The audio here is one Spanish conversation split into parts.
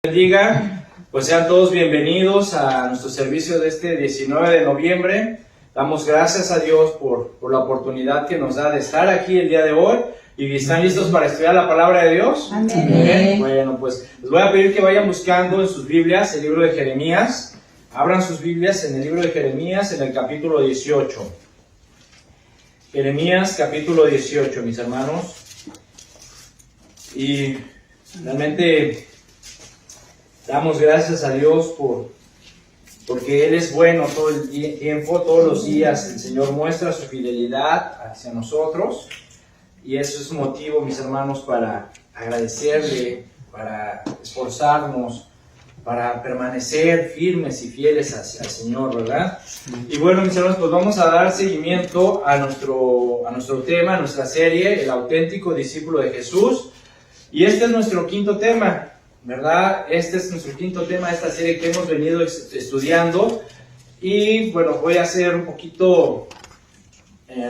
Bendiga, pues sean todos bienvenidos a nuestro servicio de este 19 de noviembre. Damos gracias a Dios por la oportunidad que nos da de estar aquí el día de hoy. ¿Y están listos para estudiar la palabra de Dios? Amén. Bueno, pues les voy a pedir que vayan buscando en sus Biblias el libro de Jeremías. Abran sus Biblias en el libro de Jeremías en el capítulo 18. Jeremías capítulo 18, mis hermanos. Y realmente damos gracias a Dios porque Él es bueno todo el tiempo, todos los días. El Señor muestra su fidelidad hacia nosotros y eso es un motivo, mis hermanos, para agradecerle, para esforzarnos, para permanecer firmes y fieles hacia el Señor, ¿verdad? Y bueno, mis hermanos, pues vamos a dar seguimiento a nuestro tema, a nuestra serie, El auténtico discípulo de Jesús. Y este es nuestro quinto tema, ¿verdad? Este es nuestro quinto tema de esta serie que hemos venido estudiando. Y bueno, voy a ser un poquito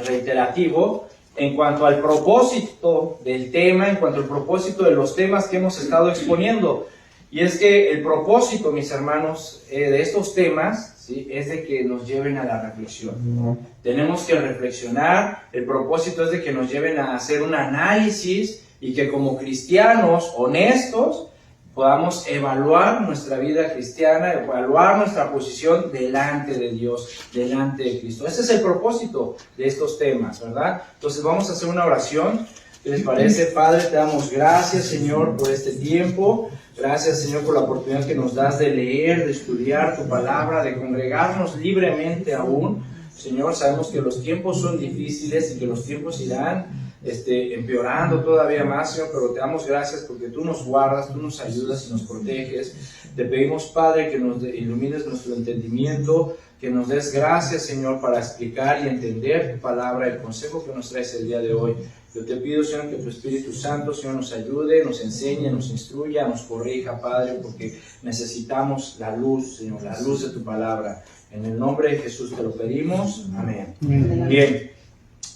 reiterativo en cuanto al propósito del tema, en cuanto al propósito de los temas que hemos estado exponiendo. Y es que el propósito, mis hermanos, de estos temas, ¿sí?, es de que nos lleven a la reflexión. Tenemos que reflexionar, el propósito es de que nos lleven a hacer un análisis y que como cristianos honestos podamos evaluar nuestra vida cristiana, evaluar nuestra posición delante de Dios, delante de Cristo. Ese es el propósito de estos temas, ¿verdad? Entonces vamos a hacer una oración. ¿Qué les parece? Padre, te damos gracias, Señor, por este tiempo. Gracias, Señor, por la oportunidad que nos das de leer, de estudiar tu palabra, de congregarnos libremente aún. Señor, sabemos que los tiempos son difíciles y que los tiempos irán empeorando todavía más, Señor, pero te damos gracias porque tú nos guardas, tú nos ayudas y nos proteges. Te pedimos, Padre, que nos ilumines nuestro entendimiento, que nos des gracias, Señor, para explicar y entender tu palabra, el consejo que nos traes el día de hoy. Yo te pido, Señor, que tu Espíritu Santo, Señor, nos ayude, nos enseñe, nos instruya, nos corrija, Padre, porque necesitamos la luz, Señor, la luz de tu palabra. En el nombre de Jesús te lo pedimos. Amén. Bien.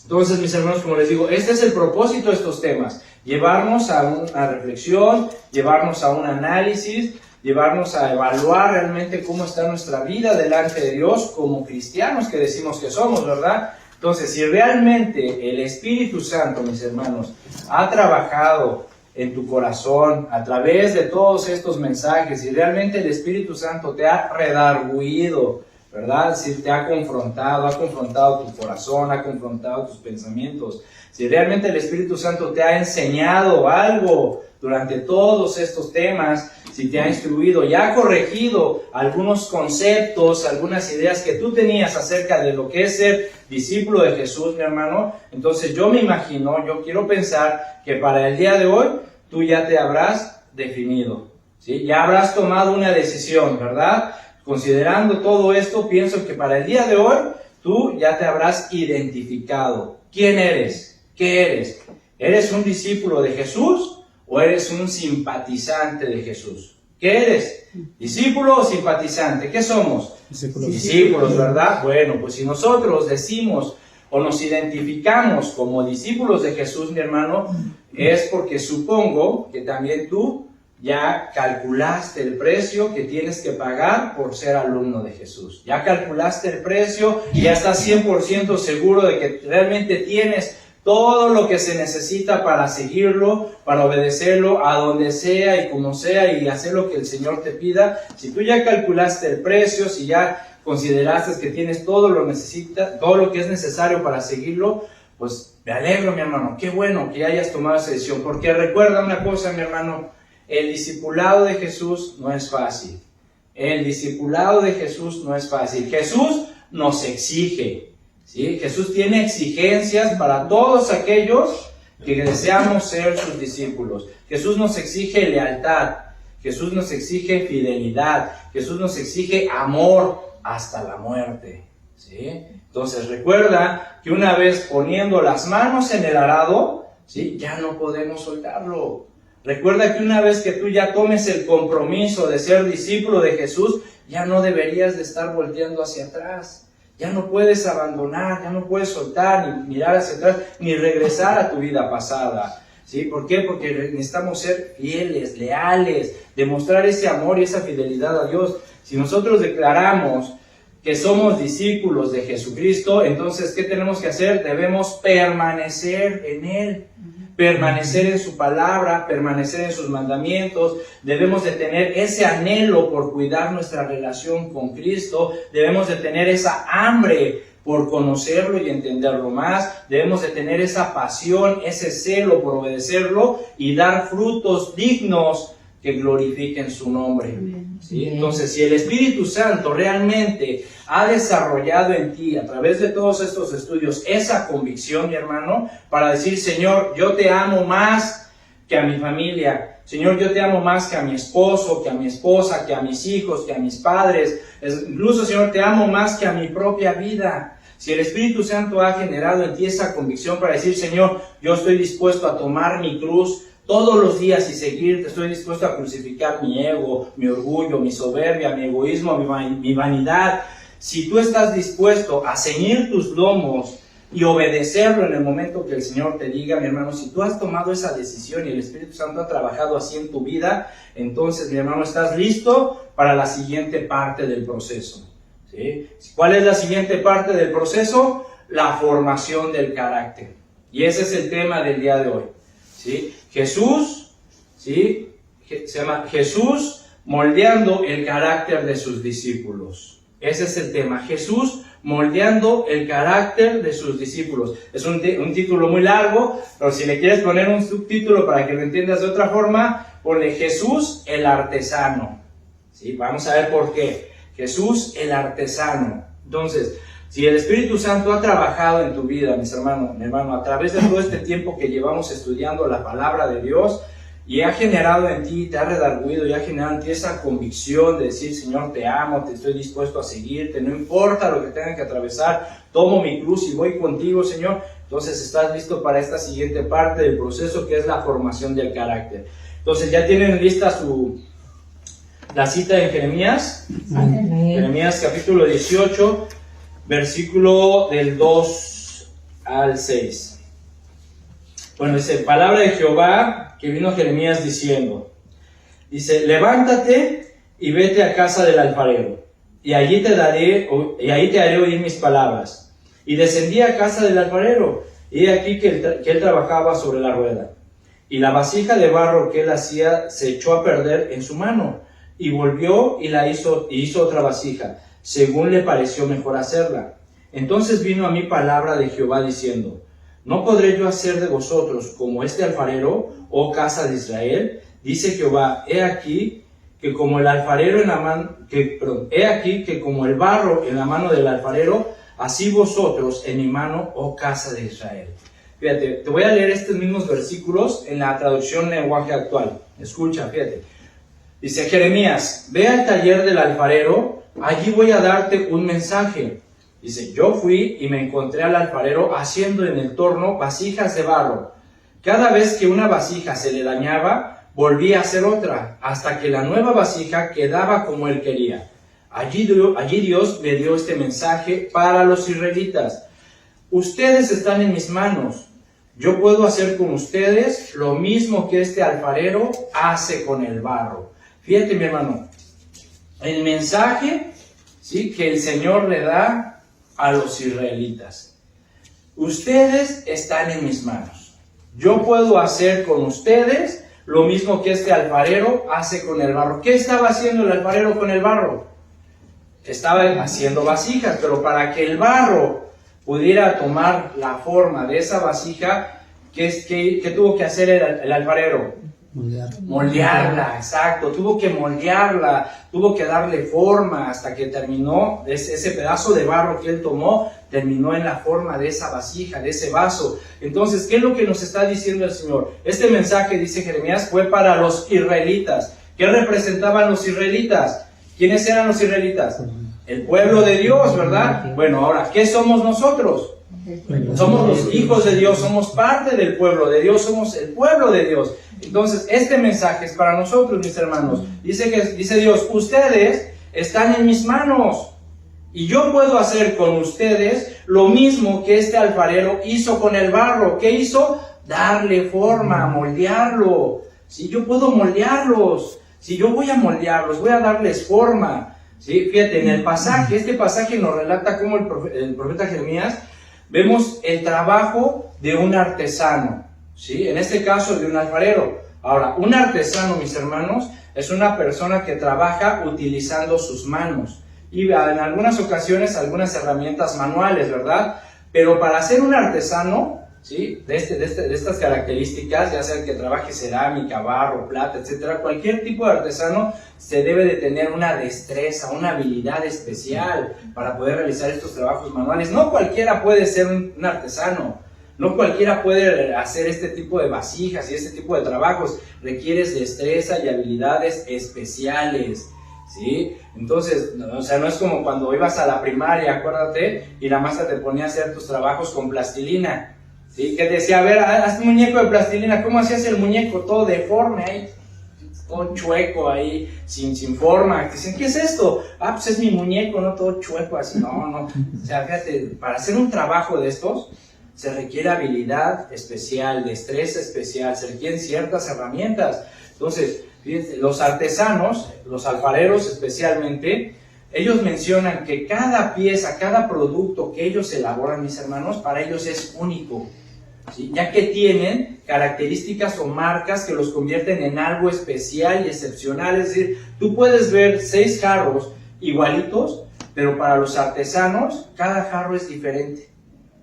Entonces, mis hermanos, como les digo, este es el propósito de estos temas. Llevarnos a una reflexión, llevarnos a un análisis, llevarnos a evaluar realmente cómo está nuestra vida delante de Dios como cristianos que decimos que somos, ¿verdad? Entonces, si realmente el Espíritu Santo, mis hermanos, ha trabajado en tu corazón a través de todos estos mensajes, si realmente el Espíritu Santo te ha redarguido, ¿verdad? Si te ha confrontado tu corazón, ha confrontado tus pensamientos, si realmente el Espíritu Santo te ha enseñado algo durante todos estos temas, si te ha instruido y ha corregido algunos conceptos, algunas ideas que tú tenías acerca de lo que es ser discípulo de Jesús, mi hermano, entonces yo me imagino, yo quiero pensar que para el día de hoy tú ya te habrás definido, ¿sí? Ya habrás tomado una decisión, ¿verdad? Considerando todo esto, pienso que para el día de hoy tú ya te habrás identificado. ¿Quién eres? ¿Qué eres? ¿Eres un discípulo de Jesús o eres un simpatizante de Jesús? ¿Qué eres? ¿Discípulo o simpatizante? ¿Qué somos? Discípulos, ¿verdad? Bueno, pues si nosotros decimos o nos identificamos como discípulos de Jesús, mi hermano, es porque supongo que también tú ya calculaste el precio que tienes que pagar por ser alumno de Jesús. Ya calculaste el precio y ya estás 100% seguro de que realmente tienes todo lo que se necesita para seguirlo, para obedecerlo a donde sea y como sea y hacer lo que el Señor te pida. Si tú ya calculaste el precio, si ya consideraste que tienes todo lo que es necesario para seguirlo, pues me alegro, mi hermano. Qué bueno que hayas tomado esa decisión, porque recuerda una cosa, mi hermano. El discipulado de Jesús no es fácil. El discipulado de Jesús no es fácil. Jesús nos exige, ¿sí? Jesús tiene exigencias para todos aquellos que deseamos ser sus discípulos. Jesús nos exige lealtad. Jesús nos exige fidelidad. Jesús nos exige amor hasta la muerte, ¿sí? Entonces recuerda que una vez poniendo las manos en el arado, ¿sí?, ya no podemos soltarlo. Recuerda que una vez que tú ya tomes el compromiso de ser discípulo de Jesús, ya no deberías de estar volteando hacia atrás. Ya no puedes abandonar, ya no puedes soltar, ni mirar hacia atrás, ni regresar a tu vida pasada. ¿Sí? ¿Por qué? Porque necesitamos ser fieles, leales, demostrar ese amor y esa fidelidad a Dios. Si nosotros declaramos que somos discípulos de Jesucristo, entonces, ¿qué tenemos que hacer? Debemos permanecer en Él, permanecer en su palabra, permanecer en sus mandamientos. Debemos de tener ese anhelo por cuidar nuestra relación con Cristo. Debemos de tener esa hambre por conocerlo y entenderlo más. Debemos de tener esa pasión, ese celo por obedecerlo y dar frutos dignos que glorifiquen su nombre. ¿Sí? Entonces, si el Espíritu Santo realmente ha desarrollado en ti, a través de todos estos estudios, esa convicción, mi hermano, para decir, Señor, yo te amo más que a mi familia. Señor, yo te amo más que a mi esposo, que a mi esposa, que a mis hijos, que a mis padres. Incluso, Señor, te amo más que a mi propia vida. Si el Espíritu Santo ha generado en ti esa convicción para decir, Señor, yo estoy dispuesto a tomar mi cruz todos los días y seguirte, estoy dispuesto a crucificar mi ego, mi orgullo, mi soberbia, mi egoísmo, mi vanidad. Si tú estás dispuesto a ceñir tus lomos y obedecerlo en el momento que el Señor te diga, mi hermano, si tú has tomado esa decisión y el Espíritu Santo ha trabajado así en tu vida, entonces, mi hermano, estás listo para la siguiente parte del proceso. ¿Sí? ¿Cuál es la siguiente parte del proceso? La formación del carácter. Y ese es el tema del día de hoy. ¿Sí? Jesús, ¿sí? Se llama Jesús moldeando el carácter de sus discípulos. Ese es el tema. Jesús moldeando el carácter de sus discípulos. Es un título muy largo, pero si le quieres poner un subtítulo para que lo entiendas de otra forma, ponle Jesús el artesano. ¿Sí? Vamos a ver por qué. Jesús el artesano. Entonces, si el Espíritu Santo ha trabajado en tu vida, mi hermano, a través de todo este tiempo que llevamos estudiando la palabra de Dios, y ha generado en ti, te ha redarguido, y ha generado en ti esa convicción de decir, Señor, te amo, te estoy dispuesto a seguirte, no importa lo que tengan que atravesar, tomo mi cruz y voy contigo, Señor. Entonces estás listo para esta siguiente parte del proceso, que es la formación del carácter. Entonces, ¿ya tienen lista la cita en Jeremías? Jeremías capítulo 18, versículo del 2 al 6. Bueno, dice, palabra de Jehová que vino Jeremías diciendo, dice, levántate y vete a casa del alfarero, y ahí te haré oír mis palabras. Y descendí a casa del alfarero, y he aquí que él trabajaba sobre la rueda. Y la vasija de barro que él hacía se echó a perder en su mano, y volvió y hizo otra vasija, según le pareció mejor hacerla. Entonces vino a mí palabra de Jehová diciendo, ¿no podré yo hacer de vosotros como este alfarero, oh casa de Israel? Dice Jehová, he aquí que como el barro en la mano del alfarero, así vosotros en mi mano, oh casa de Israel. Fíjate, te voy a leer estos mismos versículos en la traducción lenguaje actual. Escucha, fíjate. Dice Jeremías, ve al taller del alfarero, allí voy a darte un mensaje. Dice, yo fui y me encontré al alfarero haciendo en el torno vasijas de barro. Cada vez que una vasija se le dañaba, volvía a hacer otra, hasta que la nueva vasija quedaba como él quería. Allí Dios me dio este mensaje para los israelitas. Ustedes están en mis manos. Yo puedo hacer con ustedes lo mismo que este alfarero hace con el barro. Fíjate, mi hermano, el mensaje, ¿sí?, que el Señor le da a los israelitas. Ustedes están en mis manos. Yo puedo hacer con ustedes lo mismo que este alfarero hace con el barro. ¿Qué estaba haciendo el alfarero con el barro? Estaba haciendo vasijas, pero para que el barro pudiera tomar la forma de esa vasija, ¿qué tuvo que hacer el alfarero? Moldearla, exacto, tuvo que moldearla, tuvo que darle forma hasta que terminó, ese pedazo de barro que él tomó, terminó en la forma de esa vasija, de ese vaso. Entonces, ¿qué es lo que nos está diciendo el Señor? Este mensaje, dice Jeremías, fue para los israelitas. ¿Qué representaban los israelitas? ¿Quiénes eran los israelitas? El pueblo de Dios, ¿verdad? Bueno, ahora, ¿qué somos nosotros? Somos los hijos de Dios, somos parte del pueblo de Dios, somos el pueblo de Dios. Entonces, este mensaje es para nosotros, mis hermanos. Dice Dios, ustedes están en mis manos y yo puedo hacer con ustedes lo mismo que este alfarero hizo con el barro. ¿Qué hizo? darle forma, moldearlo. ¿Sí? Yo puedo moldearlos. Si yo voy a moldearlos, voy a darles forma. ¿Sí? Fíjate, en el pasaje, este pasaje nos relata cómo el profeta Jeremías, vemos el trabajo de un artesano, ¿sí? En este caso de un alfarero. Ahora, un artesano, mis hermanos, es una persona que trabaja utilizando sus manos y en algunas ocasiones algunas herramientas manuales, ¿verdad? Pero para ser un artesano, ¿sí? de estas características, ya sea que trabaje cerámica, barro, plata, etcétera, cualquier tipo de artesano se debe de tener una destreza, una habilidad especial para poder realizar estos trabajos manuales. No cualquiera puede ser un artesano, no cualquiera puede hacer este tipo de vasijas y este tipo de trabajos. Requieres destreza y habilidades especiales, ¿sí? Entonces, o sea, no es como cuando ibas a la primaria, acuérdate, y la maestra te ponía a hacer tus trabajos con plastilina, ¿sí? Que decía, a ver, haz un muñeco de plastilina. ¿Cómo hacías el muñeco? Todo deforme ahí, todo chueco ahí, sin forma. Dicen, ¿qué es esto? Ah, pues es mi muñeco, no todo chueco así. No. O sea, fíjate, para hacer un trabajo de estos se requiere habilidad especial, destreza especial, se requieren ciertas herramientas. Entonces, fíjense, los artesanos, los alfareros especialmente, ellos mencionan que cada pieza, cada producto que ellos elaboran, mis hermanos, para ellos es único, ¿sí? Ya que tienen características o marcas que los convierten en algo especial y excepcional. Es decir, tú puedes ver 6 jarros igualitos, pero para los artesanos cada jarro es diferente,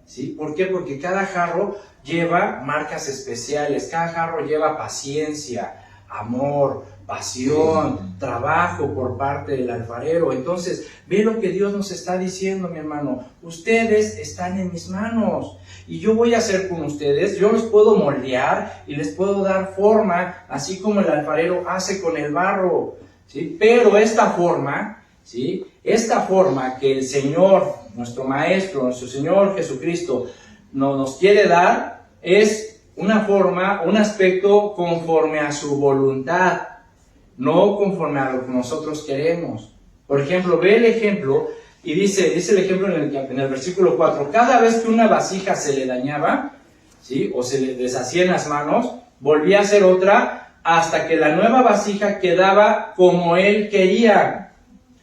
¿sí? ¿Por qué? Porque cada jarro lleva marcas especiales, cada jarro lleva paciencia, amor, pasión, trabajo por parte del alfarero. Entonces, ve lo que Dios nos está diciendo, mi hermano. Ustedes están en mis manos y yo voy a hacer con ustedes. Yo los puedo moldear y les puedo dar forma, así como el alfarero hace con el barro, ¿sí? Pero esta forma, ¿sí? Esta forma que el Señor, nuestro Maestro, nuestro Señor Jesucristo nos quiere dar, es una forma, un aspecto conforme a su voluntad, no conforme a lo que nosotros queremos. Por ejemplo, ve el ejemplo y dice el ejemplo en el versículo 4, cada vez que una vasija se le dañaba, ¿sí? O se le deshacía en las manos, volvía a hacer otra hasta que la nueva vasija quedaba como él quería,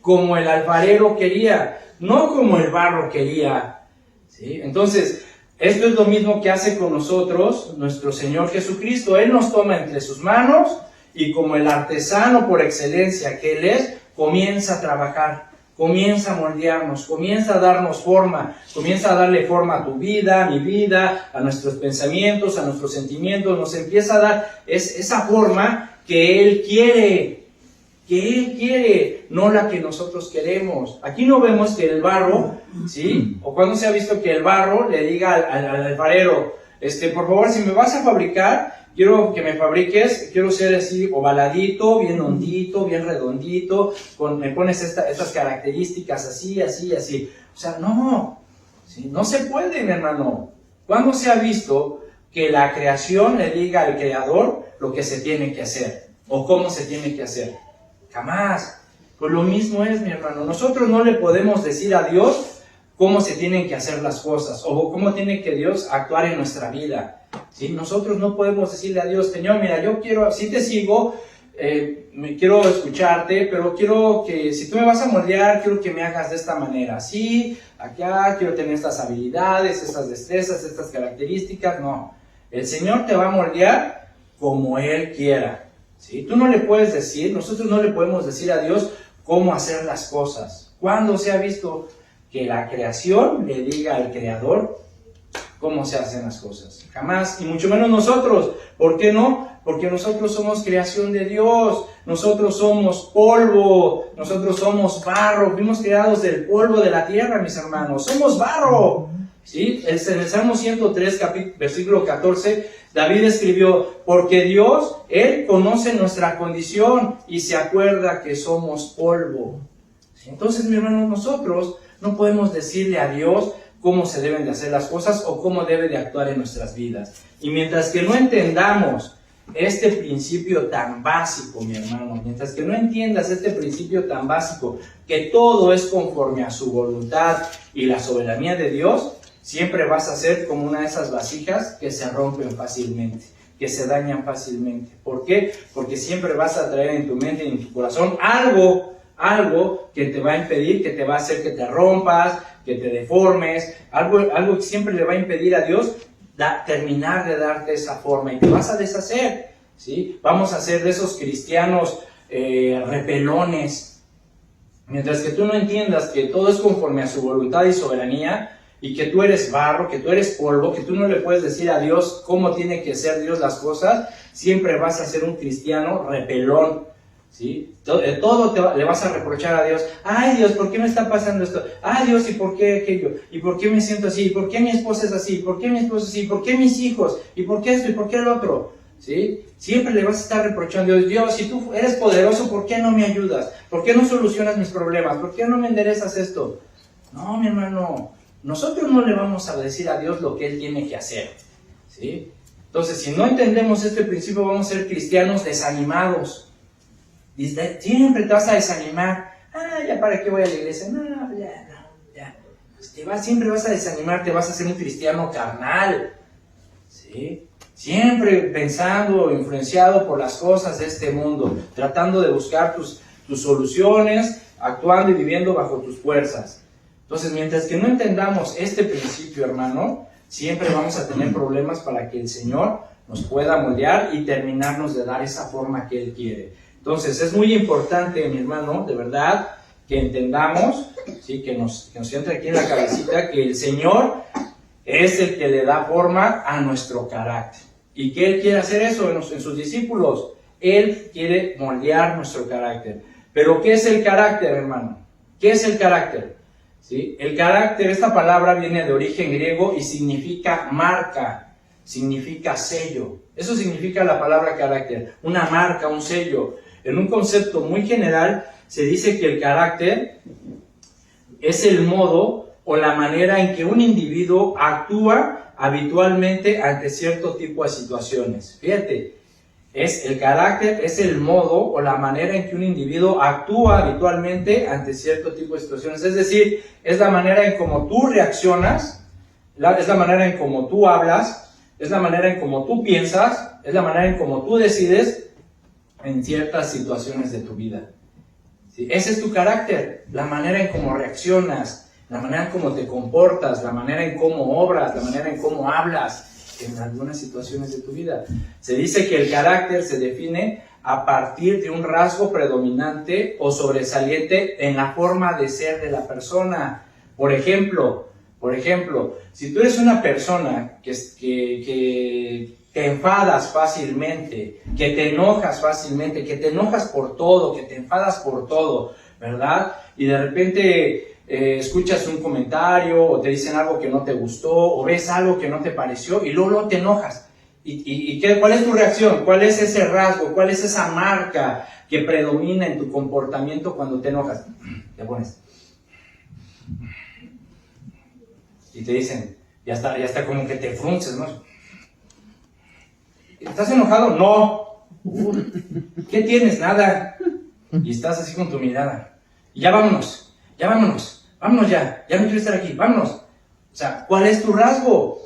como el alfarero quería, no como el barro quería, ¿sí? Entonces, esto es lo mismo que hace con nosotros nuestro Señor Jesucristo. Él nos toma entre sus manos y como el artesano por excelencia que Él es, comienza a trabajar, comienza a moldearnos, comienza a darnos forma, comienza a darle forma a tu vida, a mi vida, a nuestros pensamientos, a nuestros sentimientos. Nos empieza a dar esa forma que Él quiere, no la que nosotros queremos. Aquí no vemos que el barro, ¿sí? O cuando se ha visto que el barro le diga al alfarero, por favor, si me vas a fabricar, quiero que me fabriques, quiero ser así ovaladito, bien hondito, bien redondito, me pones estas características así. O sea, no, ¿sí? No se puede, mi hermano. ¿Cuándo se ha visto que la creación le diga al creador lo que se tiene que hacer o cómo se tiene que hacer? Jamás. Pues lo mismo es, mi hermano. Nosotros no le podemos decir a Dios cómo se tienen que hacer las cosas o cómo tiene que Dios actuar en nuestra vida, ¿sí? Nosotros no podemos decirle a Dios, Señor, mira, yo quiero, si te sigo, quiero escucharte, pero quiero que, si tú me vas a moldear, quiero que me hagas de esta manera, sí, acá, quiero tener estas habilidades, estas destrezas, estas características. No, el Señor te va a moldear como Él quiera, ¿sí? Tú no le puedes decir, nosotros no le podemos decir a Dios cómo hacer las cosas. ¿Cuándo se ha visto que la creación le diga al Creador cómo se hacen las cosas? Jamás, y mucho menos nosotros. ¿Por qué no? Porque nosotros somos creación de Dios, nosotros somos polvo, nosotros somos barro, fuimos creados del polvo de la tierra, mis hermanos, somos barro, ¿sí? En el Salmo 103, versículo 14, David escribió, porque Dios, Él conoce nuestra condición y se acuerda que somos polvo. Entonces, mi hermano, nosotros no podemos decirle a Dios cómo se deben de hacer las cosas o cómo debe de actuar en nuestras vidas. Y mientras que no entendamos este principio tan básico, mi hermano, mientras que no entiendas este principio tan básico, que todo es conforme a su voluntad y la soberanía de Dios, siempre vas a ser como una de esas vasijas que se rompen fácilmente, que se dañan fácilmente. ¿Por qué? Porque siempre vas a traer en tu mente y en tu corazón algo que te va a impedir, que te va a hacer que te rompas, que te deformes, algo que siempre le va a impedir a Dios terminar de darte esa forma, y te vas a deshacer, ¿sí? Vamos a ser de esos cristianos repelones, mientras que tú no entiendas que todo es conforme a su voluntad y soberanía, y que tú eres barro, que tú eres polvo, que tú no le puedes decir a Dios cómo tiene que ser Dios las cosas, siempre vas a ser un cristiano repelón, ¿sí? Todo le vas a reprochar a Dios. Ay, Dios, ¿por qué me está pasando esto? Ay, Dios, ¿y por qué aquello? ¿Y por qué me siento así? ¿Y por qué mi esposa es así? ¿Y por qué mi esposo es así? ¿Y por qué mis hijos? ¿Y por qué esto? ¿Y por qué el otro? ¿Sí? Siempre le vas a estar reprochando a Dios. Dios, si tú eres poderoso, ¿por qué no me ayudas? ¿Por qué no solucionas mis problemas? ¿Por qué no me enderezas esto? No, mi hermano, nosotros no le vamos a decir a Dios lo que Él tiene que hacer, ¿sí? Entonces, si no entendemos este principio, vamos a ser cristianos desanimados. Y siempre te vas a desanimar. Ah, ya para qué voy a la iglesia. No, ya. Siempre vas a desanimar, te vas a ser un cristiano carnal, ¿sí? Siempre pensando, influenciado por las cosas de este mundo, tratando de buscar tus soluciones, actuando y viviendo bajo tus fuerzas. Entonces, mientras que no entendamos este principio, hermano, siempre vamos a tener problemas para que el Señor nos pueda moldear y terminarnos de dar esa forma que Él quiere. Entonces, es muy importante, mi hermano, de verdad, que entendamos, ¿sí? que nos entre aquí en la cabecita, que el Señor es el que le da forma a nuestro carácter. ¿Y que Él quiere hacer eso en sus discípulos? Él quiere moldear nuestro carácter. Pero, ¿qué es el carácter, hermano? ¿Qué es el carácter? ¿Sí? El carácter, esta palabra viene de origen griego y significa marca, significa sello. Eso significa la palabra carácter, una marca, un sello. En un concepto muy general, se dice que el carácter es el modo o la manera en que un individuo actúa habitualmente ante cierto tipo de situaciones. Fíjate, el carácter es el modo o la manera en que un individuo actúa habitualmente ante cierto tipo de situaciones. Es decir, es la manera en cómo tú reaccionas, es la manera en cómo tú hablas, es la manera en cómo tú piensas, es la manera en cómo tú decides en ciertas situaciones de tu vida. ¿Sí? Ese es tu carácter, la manera en cómo reaccionas, la manera en cómo te comportas, la manera en cómo obras, la manera en cómo hablas en algunas situaciones de tu vida. Se dice que el carácter se define a partir de un rasgo predominante o sobresaliente en la forma de ser de la persona. Por ejemplo, si tú eres una persona que te enfadas fácilmente, que te enojas fácilmente, que te enojas por todo, que te enfadas por todo, ¿verdad? Y de repente escuchas un comentario o te dicen algo que no te gustó o ves algo que no te pareció y luego te enojas. ¿Cuál es tu reacción? ¿Cuál es ese rasgo? ¿Cuál es esa marca que predomina en tu comportamiento cuando te enojas? Te pones. Y te dicen, ya está como que te frunces, ¿no? ¿Estás enojado? No. ¿Qué tienes? Nada. Y estás así con tu mirada. Y ya vámonos ya, no quiero estar aquí, vámonos. O sea, ¿cuál es tu rasgo?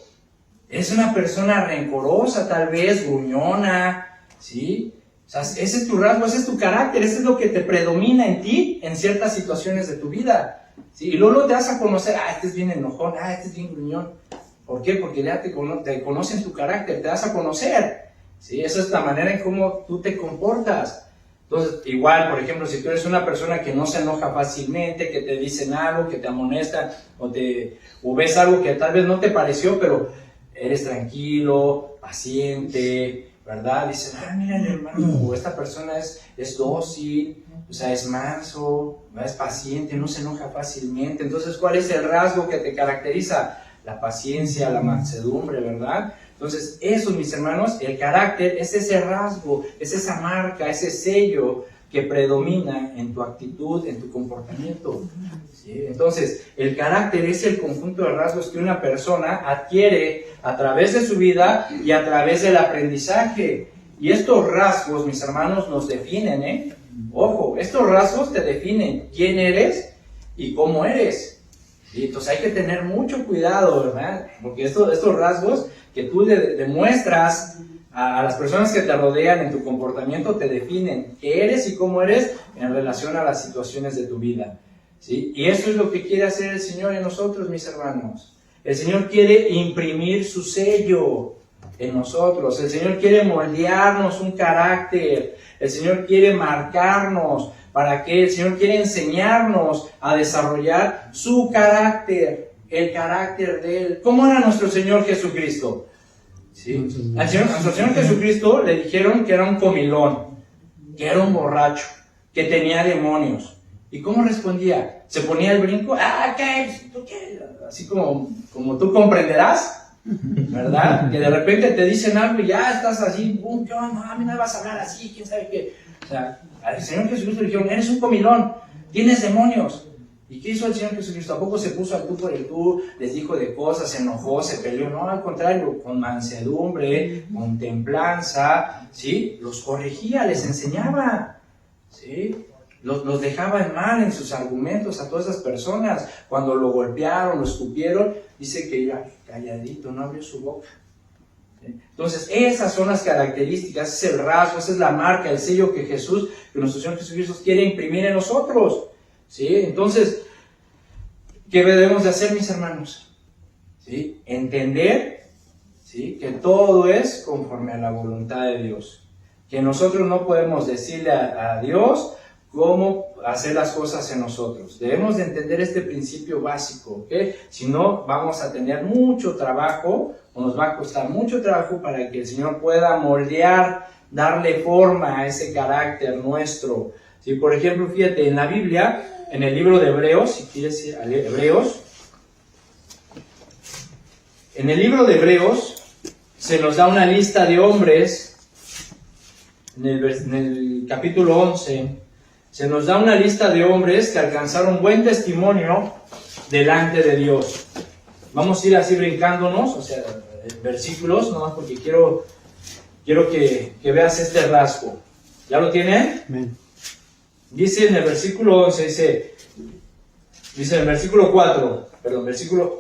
Es una persona rencorosa, tal vez, gruñona, ¿sí? O sea, ese es tu rasgo, ese es tu carácter, ese es lo que te predomina en ti en ciertas situaciones de tu vida, ¿sí? Y luego te vas a conocer, este es bien enojón, este es bien gruñón. ¿Por qué? Porque ya te conocen tu carácter, te vas a conocer, ¿sí? Esa es la manera en cómo tú te comportas. Entonces, igual, por ejemplo, si tú eres una persona que no se enoja fácilmente, que te dicen algo, que te amonestan, o ves algo que tal vez no te pareció, pero eres tranquilo, paciente, ¿verdad? Dicen, mira el hermano, o esta persona es dócil, o sea, es manso, es paciente, no se enoja fácilmente. Entonces, ¿cuál es el rasgo que te caracteriza? La paciencia, la mansedumbre, ¿verdad? Entonces, eso, mis hermanos, el carácter es ese rasgo, es esa marca, ese sello que predomina en tu actitud, en tu comportamiento. ¿Sí? Entonces, el carácter es el conjunto de rasgos que una persona adquiere a través de su vida y a través del aprendizaje. Y estos rasgos, mis hermanos, nos definen, ¿eh? Ojo, estos rasgos te definen quién eres y cómo eres. ¿sí? Entonces hay que tener mucho cuidado, ¿verdad? Porque estos rasgos que tú demuestras a las personas que te rodean en tu comportamiento te definen qué eres y cómo eres en relación a las situaciones de tu vida, ¿sí? Y eso es lo que quiere hacer el Señor en nosotros, mis hermanos. El Señor quiere imprimir su sello en nosotros. El Señor quiere moldearnos un carácter. El Señor quiere marcarnos. ¿Para qué? El Señor quiere enseñarnos a desarrollar su carácter, el carácter de Él. ¿Cómo era nuestro Señor Jesucristo? ¿Sí? A nuestro Señor Jesucristo le dijeron que era un comilón, que era un borracho, que tenía demonios. ¿Y cómo respondía? ¿Se ponía el brinco? ¡Ah, qué! ¿Tú qué? Así como tú comprenderás, ¿verdad? Que de repente te dicen algo y ya estás así, ¿qué onda? A mí no me vas a hablar así, quién sabe qué. O sea, al Señor Jesucristo le dijeron, eres un comilón, tienes demonios. ¿Y qué hizo el Señor Jesucristo? ¿Tampoco se puso al tú por el tú, les dijo de cosas, se enojó, se peleó? No, al contrario, con mansedumbre, con templanza, ¿sí? Los corregía, les enseñaba, ¿sí? Los dejaba en mal en sus argumentos a todas esas personas. Cuando lo golpearon, lo escupieron, dice que ya calladito, no abrió su boca. ¿Sí? Entonces, esas son las características, ese es el rasgo, esa es la marca, el sello que nuestro Señor Jesucristo quiere imprimir en nosotros. ¿Sí? Entonces, ¿qué debemos de hacer, mis hermanos? ¿Sí? Entender, ¿sí?, que todo es conforme a la voluntad de Dios. Que nosotros no podemos decirle a Dios cómo hacer las cosas en nosotros. Debemos de entender este principio básico, ¿ok? Si no, vamos a tener mucho trabajo, o nos va a costar mucho trabajo para que el Señor pueda moldear, darle forma a ese carácter nuestro. ¿Sí? Por ejemplo, fíjate, en la Biblia, en el libro de Hebreos, si quieres ir a leer Hebreos, en el libro de Hebreos se nos da una lista de hombres, en el capítulo 11, se nos da una lista de hombres que alcanzaron buen testimonio delante de Dios. Vamos a ir así brincándonos, o sea, versículos, nomás porque quiero que veas este rasgo. ¿Ya lo tienen? Amén. Dice en el versículo 11, dice en el versículo 4,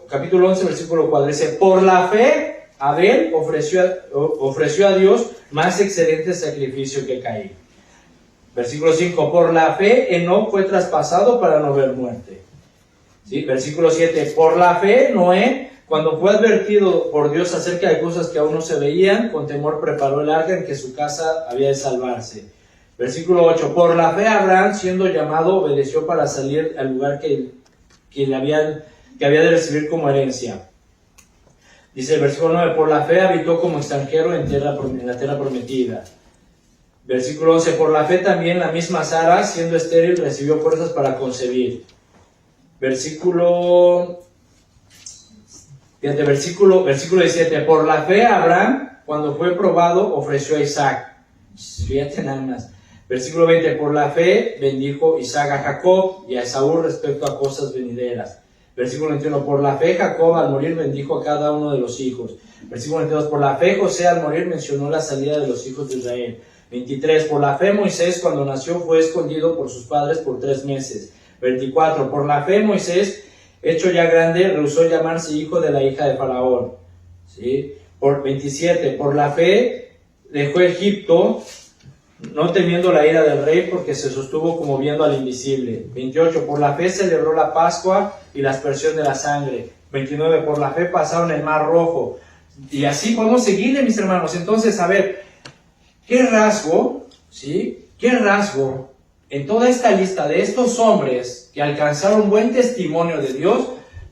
capítulo 11, versículo 4, dice, por la fe Abel ofreció a Dios más excelente sacrificio que Caín. Versículo 5, por la fe Enoc fue traspasado para no ver muerte. ¿Sí? Versículo 7, por la fe Noé, cuando fue advertido por Dios acerca de cosas que aún no se veían, con temor preparó el arca en que su casa había de salvarse. Versículo 8, por la fe Abraham, siendo llamado, obedeció para salir al lugar que había de recibir como herencia. Dice el versículo 9, por la fe habitó como extranjero en la tierra prometida. Versículo 11, por la fe también la misma Sara, siendo estéril, recibió fuerzas para concebir. Versículo 17, por la fe Abraham, cuando fue probado, ofreció a Isaac. Fíjate nada más. Versículo 20, por la fe bendijo Isaac a Jacob y a Esaú respecto a cosas venideras. Versículo 21, por la fe Jacob al morir bendijo a cada uno de los hijos. Versículo 22, por la fe José al morir mencionó la salida de los hijos de Israel. 23, por la fe Moisés cuando nació fue escondido por sus padres por 3 meses. 24, por la fe Moisés, hecho ya grande, rehusó llamarse hijo de la hija de Faraón. ¿Sí? Por 27, por la fe dejó Egipto, no temiendo la ira del rey, porque se sostuvo como viendo al invisible. 28, por la fe celebró la Pascua y la aspersión de la sangre. 29, por la fe pasaron el mar rojo. Y así podemos seguirle, mis hermanos. Entonces, a ver, ¿qué rasgo, sí? ¿Qué rasgo en toda esta lista de estos hombres que alcanzaron buen testimonio de Dios,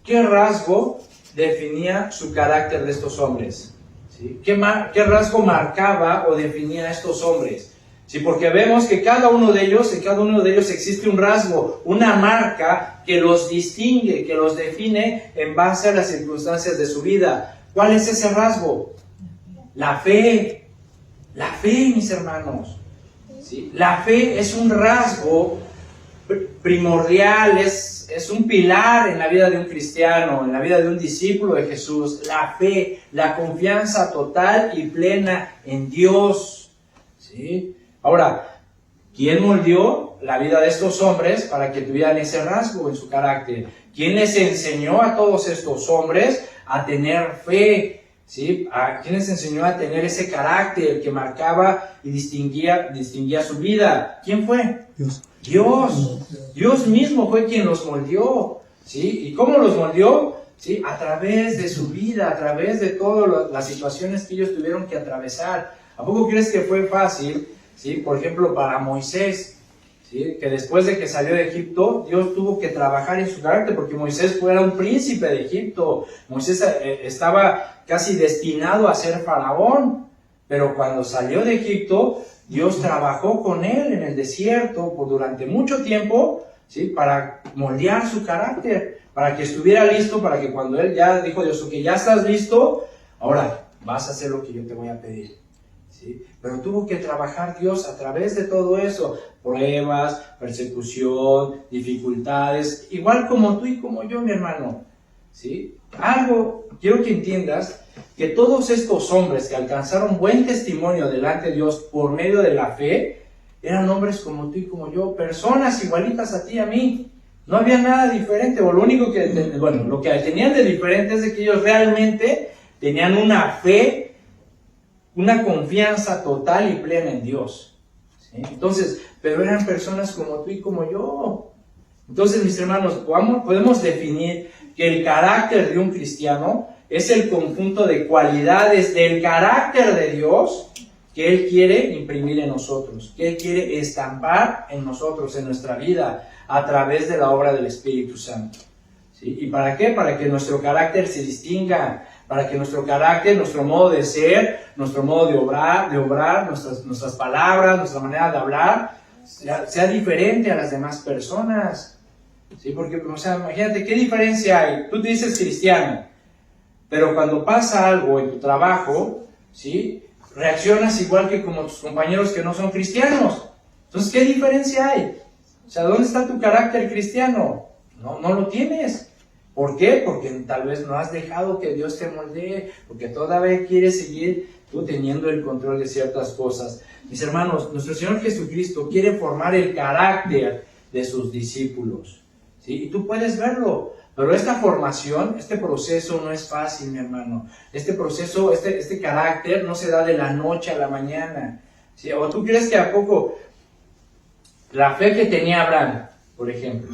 qué rasgo definía su carácter de estos hombres? ¿Sí? ¿Qué rasgo marcaba o definía a estos hombres? Sí, porque vemos que en cada uno de ellos existe un rasgo, una marca que los distingue, que los define en base a las circunstancias de su vida. ¿Cuál es ese rasgo? La fe. La fe, mis hermanos. ¿Sí? La fe es un rasgo primordial, es un pilar en la vida de un cristiano, en la vida de un discípulo de Jesús. La fe, la confianza total y plena en Dios. ¿Sí? Ahora, ¿Quién moldeó la vida de estos hombres para que tuvieran ese rasgo en su carácter? ¿Quién les enseñó a todos estos hombres a tener fe? ¿Sí? ¿Quién les enseñó a tener ese carácter que marcaba y distinguía su vida? ¿Quién fue? Dios mismo fue quien los moldeó. ¿Sí? ¿Y cómo los moldeó? ¿Sí? A través de su vida, a través de todas las situaciones que ellos tuvieron que atravesar. ¿A poco crees que fue fácil? ¿Sí? Por ejemplo, para Moisés, ¿sí? Que después de que salió de Egipto, Dios tuvo que trabajar en su carácter, porque Moisés era un príncipe de Egipto. Moisés estaba casi destinado a ser faraón, pero cuando salió de Egipto, Dios trabajó con él en el desierto durante mucho tiempo, ¿sí? Para moldear su carácter, para que estuviera listo, para que cuando él ya dijo Dios, ok, ya estás listo, ahora vas a hacer lo que yo te voy a pedir. ¿Sí? Pero tuvo que trabajar Dios a través de todo eso, pruebas, persecución, dificultades, igual como tú y como yo, mi hermano. ¿Sí? Quiero que entiendas que todos estos hombres que alcanzaron buen testimonio delante de Dios por medio de la fe, eran hombres como tú y como yo, personas igualitas a ti y a mí. No había nada diferente, o lo único que, lo que tenían de diferente es de que ellos realmente tenían una fe, una confianza total y plena en Dios. ¿Sí? Entonces, pero eran personas como tú y como yo. Entonces, mis hermanos, podemos definir que el carácter de un cristiano es el conjunto de cualidades del carácter de Dios que Él quiere imprimir en nosotros, que Él quiere estampar en nosotros, en nuestra vida, a través de la obra del Espíritu Santo. ¿Sí? ¿Y para qué? Para que nuestro carácter se distinga, para que nuestro carácter, nuestro modo de ser, nuestro modo de obrar, nuestras palabras, nuestra manera de hablar, sea diferente a las demás personas. ¿Sí? Porque, imagínate, ¿qué diferencia hay? Tú te dices cristiano, pero cuando pasa algo en tu trabajo, ¿sí? Reaccionas igual que como tus compañeros que no son cristianos. Entonces, ¿qué diferencia hay? ¿Dónde está tu carácter cristiano? No lo tienes. ¿Por qué? Porque tal vez no has dejado que Dios te moldee, porque todavía quieres seguir tú teniendo el control de ciertas cosas. Mis hermanos, nuestro Señor Jesucristo quiere formar el carácter de sus discípulos, ¿sí? Y tú puedes verlo, pero esta formación, este proceso no es fácil, mi hermano. Este proceso, este carácter no se da de la noche a la mañana, ¿sí? ¿O tú crees que a poco la fe que tenía Abraham, por ejemplo,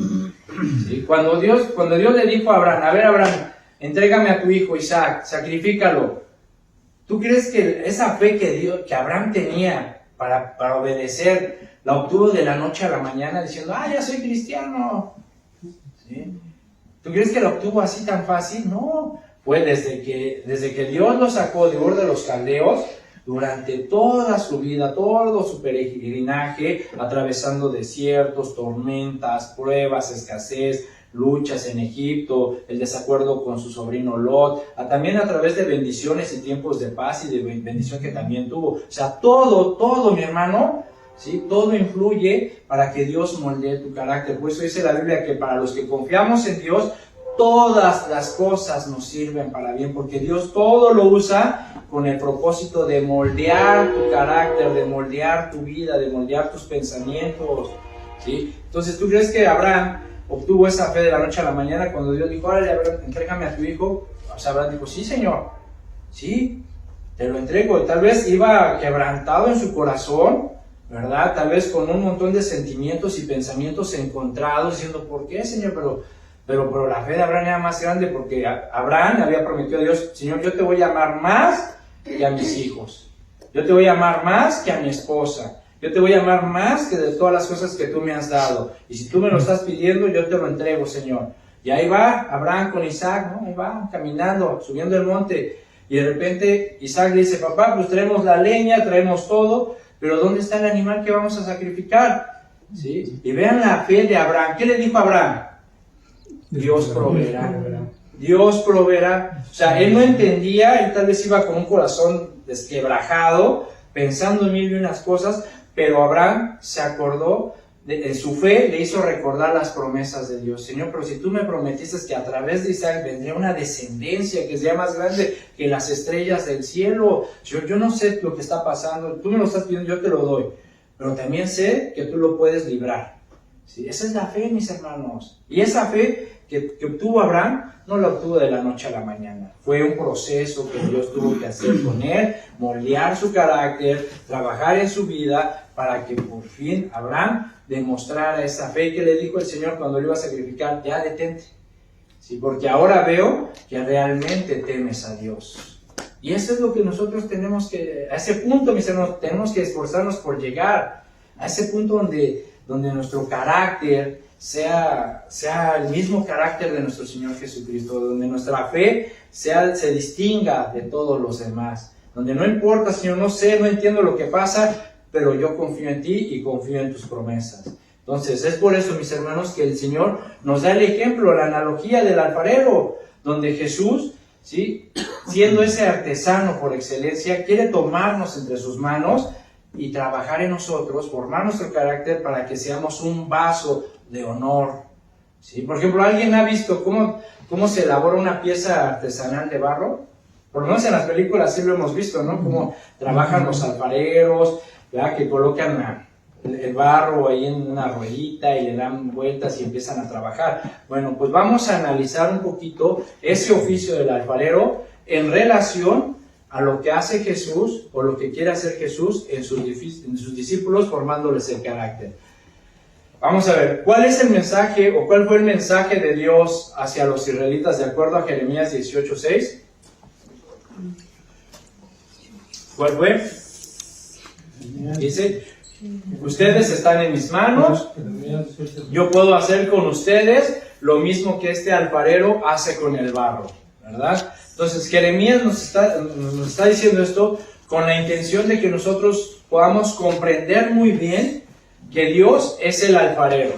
¿sí? Cuando Dios le dijo a Abraham, a ver Abraham, entrégame a tu hijo Isaac, sacrifícalo. ¿Tú crees que esa fe que Abraham tenía para obedecer, la obtuvo de la noche a la mañana diciendo, ya soy cristiano? ¿Sí? ¿Tú crees que la obtuvo así tan fácil? No, fue desde que Dios lo sacó de Ur de los Caldeos, durante toda su vida, todo su peregrinaje, atravesando desiertos, tormentas, pruebas, escasez, luchas en Egipto, el desacuerdo con su sobrino Lot, también a través de bendiciones y tiempos de paz y de bendición que también tuvo. Todo, mi hermano, ¿sí? Todo influye para que Dios moldee tu carácter. Por eso dice la Biblia que para los que confiamos en Dios, todas las cosas nos sirven para bien, porque Dios todo lo usa con el propósito de moldear tu carácter, de moldear tu vida, de moldear tus pensamientos, ¿sí? Entonces, ¿tú crees que Abraham obtuvo esa fe de la noche a la mañana cuando Dios dijo, órale, Abraham, entrégame a tu hijo? Abraham dijo, sí, Señor, sí, te lo entrego. Tal vez iba quebrantado en su corazón, ¿verdad? Tal vez con un montón de sentimientos y pensamientos encontrados, diciendo, ¿por qué, Señor? Pero la fe de Abraham era más grande, porque Abraham había prometido a Dios, Señor, yo te voy a amar más que a mis hijos, yo te voy a amar más que a mi esposa, yo te voy a amar más que de todas las cosas que tú me has dado, y si tú me lo estás pidiendo, yo te lo entrego, Señor. Y ahí va Abraham con Isaac, ¿no? Ahí va caminando, subiendo el monte, y de repente Isaac le dice, papá, pues traemos la leña, traemos todo, pero ¿dónde está el animal que vamos a sacrificar? ¿Sí? Y vean la fe de Abraham. ¿Qué le dijo Abraham? Dios proveerá. Dios proveerá. O sea, él no entendía, él tal vez iba con un corazón desquebrajado, pensando en mil y unas cosas, pero Abraham se acordó, en su fe le hizo recordar las promesas de Dios. Señor, pero si tú me prometiste que a través de Isaac vendría una descendencia que sea más grande que las estrellas del cielo, yo no sé lo que está pasando, tú me lo estás pidiendo, yo te lo doy. pero también sé que tú lo puedes librar. ¿Sí? Esa es la fe, mis hermanos. Y esa fe que obtuvo Abraham, no la obtuvo de la noche a la mañana. Fue un proceso que Dios tuvo que hacer con él, moldear su carácter, trabajar en su vida, para que por fin Abraham demostrara esa fe que le dijo el Señor cuando le iba a sacrificar: ya detente. Sí, porque ahora veo que realmente temes a Dios. Y eso es lo que nosotros tenemos que, a ese punto, mis hermanos, tenemos que esforzarnos por llegar a ese punto donde nuestro carácter sea el mismo carácter de nuestro Señor Jesucristo, donde nuestra fe se distinga de todos los demás, donde no importa, Señor, no sé, no entiendo lo que pasa, pero yo confío en ti y confío en tus promesas. Entonces, es por eso, mis hermanos, que el Señor nos da el ejemplo, la analogía del alfarero, donde Jesús, ¿sí?, siendo ese artesano por excelencia, quiere tomarnos entre sus manos y trabajar en nosotros, formar nuestro carácter para que seamos un vaso de honor. ¿Sí? Por ejemplo, ¿alguien ha visto cómo se elabora una pieza artesanal de barro? Por lo menos en las películas sí lo hemos visto, ¿no? Cómo trabajan los alfareros, ¿verdad?, que colocan el barro ahí en una ruedita y le dan vueltas y empiezan a trabajar. Bueno, pues vamos a analizar un poquito ese oficio del alfarero en relación a lo que hace Jesús, o lo que quiere hacer Jesús en sus discípulos, formándoles el carácter. Vamos a ver, ¿cuál es el mensaje, o cuál fue el mensaje de Dios hacia los israelitas de acuerdo a Jeremías 18:6? ¿Cuál fue? Dice: ustedes están en mis manos, yo puedo hacer con ustedes lo mismo que este alfarero hace con el barro, ¿verdad? Entonces Jeremías nos está diciendo esto con la intención de que nosotros podamos comprender muy bien que Dios es el alfarero,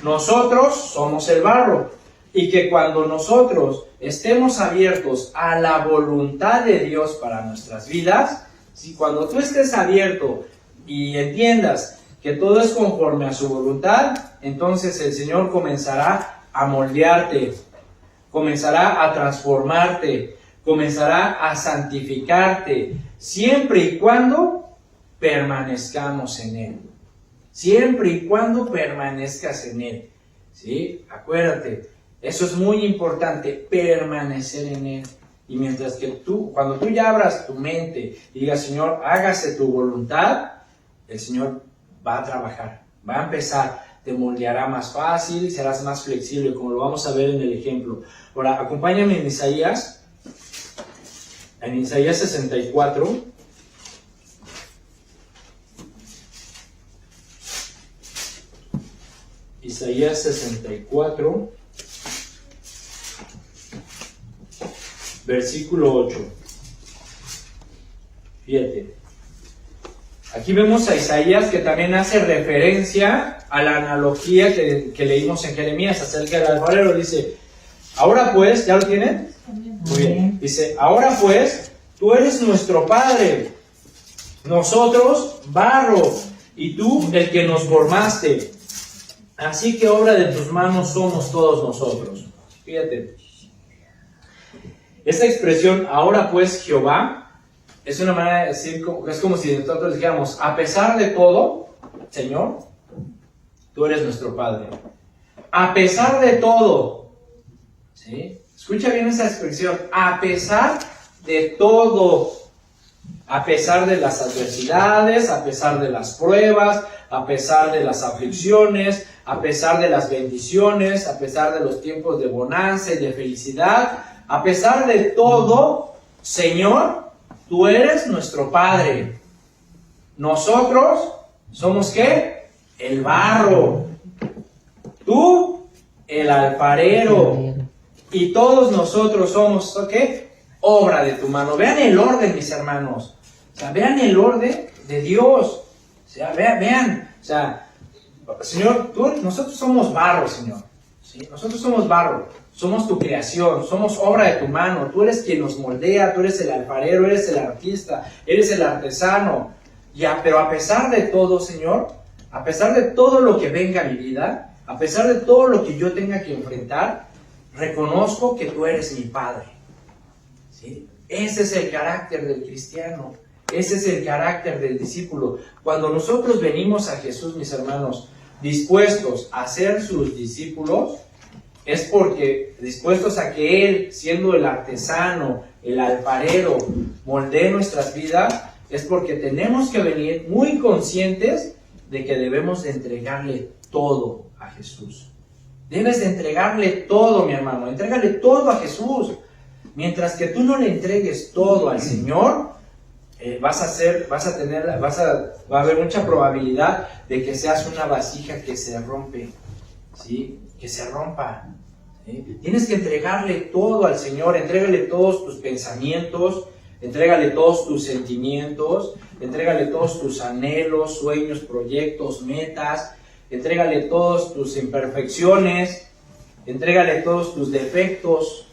nosotros somos el barro, y que cuando nosotros estemos abiertos a la voluntad de Dios para nuestras vidas, si cuando tú estés abierto y entiendas que todo es conforme a su voluntad, entonces el Señor comenzará a moldearte, comenzará a transformarte, comenzará a santificarte, siempre y cuando permanezcamos en Él. Siempre y cuando permanezcas en Él. ¿Sí? Acuérdate, eso es muy importante, permanecer en Él. Y mientras que cuando tú ya abras tu mente y digas: Señor, hágase tu voluntad, el Señor va a trabajar, va a empezar, te moldeará más fácil, serás más flexible, como lo vamos a ver en el ejemplo. Ahora, acompáñame en Isaías 64. Isaías 64, versículo 8. Fíjate. Aquí vemos a Isaías, que también hace referencia a la analogía que leímos en Jeremías acerca del alfarero. Dice: ahora pues, ¿ya lo tienen? Muy bien. Dice: ahora pues, tú eres nuestro Padre, nosotros barro, y tú el que nos formaste. Así que obra de tus manos somos todos nosotros. Fíjate. Esta expresión, ahora pues Jehová, es una manera de decir, es como si nosotros dijéramos: a pesar de todo, Señor, tú eres nuestro Padre. A pesar de todo. ¿Sí? Escucha bien esa expresión. A pesar de todo. A pesar de las adversidades, a pesar de las pruebas, a pesar de las aflicciones, a pesar de las bendiciones, a pesar de los tiempos de bonanza y de felicidad, a pesar de todo, Señor, tú eres nuestro Padre. Nosotros somos, ¿qué? El barro. Tú, el alfarero. Y todos nosotros somos, ¿qué? Obra de tu mano. Vean el orden, mis hermanos. O sea, vean el orden de Dios. O sea, vean. O sea, Señor, nosotros somos barro, Señor. ¿Sí? Nosotros somos barro. Somos tu creación. Somos obra de tu mano. Tú eres quien nos moldea. Tú eres el alfarero. Eres el artista. Eres el artesano. Pero a pesar de todo, Señor, a pesar de todo lo que venga a mi vida, a pesar de todo lo que yo tenga que enfrentar, reconozco que tú eres mi Padre. ¿Sí? Ese es el carácter del cristiano. Ese es el carácter del discípulo. Cuando nosotros venimos a Jesús, mis hermanos, dispuestos a ser sus discípulos, es porque dispuestos a que Él, siendo el artesano, el alfarero, moldee nuestras vidas, es porque tenemos que venir muy conscientes de que debemos de entregarle todo a Jesús. Debes de entregarle todo, mi hermano, entrégale todo a Jesús. Mientras que tú no le entregues todo al Señor, va a haber mucha probabilidad de que seas una vasija que se rompe, ¿sí? Que se rompa. ¿Sí? Tienes que entregarle todo al Señor, entrégale todos tus pensamientos, entrégale todos tus sentimientos, entrégale todos tus anhelos, sueños, proyectos, metas, entrégale todas tus imperfecciones, entrégale todos tus defectos,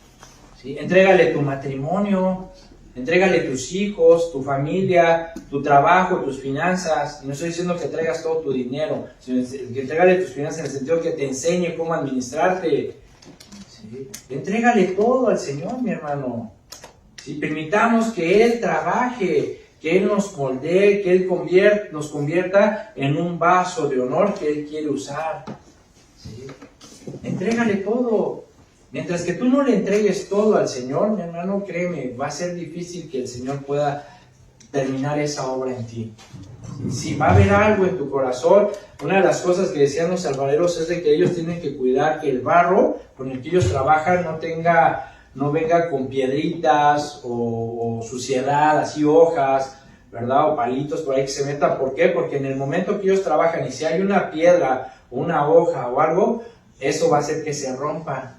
¿sí? Entrégale tu matrimonio, entrégale tus hijos, tu familia, tu trabajo, tus finanzas. Y no estoy diciendo que traigas todo tu dinero, sino que entrégale tus finanzas en el sentido que te enseñe cómo administrarte. ¿Sí? Entrégale todo al Señor, mi hermano. ¿Sí? Permitamos que Él trabaje, que Él nos moldee, que Él nos convierta en un vaso de honor que Él quiere usar. ¿Sí? Entrégale todo. Mientras que tú no le entregues todo al Señor, mi hermano, créeme, va a ser difícil que el Señor pueda terminar esa obra en ti. Si va a haber algo en tu corazón, una de las cosas que decían los alfareros es de que ellos tienen que cuidar que el barro con el que ellos trabajan no venga con piedritas o suciedad, así hojas, ¿verdad? O palitos por ahí que se meta. ¿Por qué? Porque en el momento que ellos trabajan y si hay una piedra o una hoja o algo, eso va a hacer que se rompa.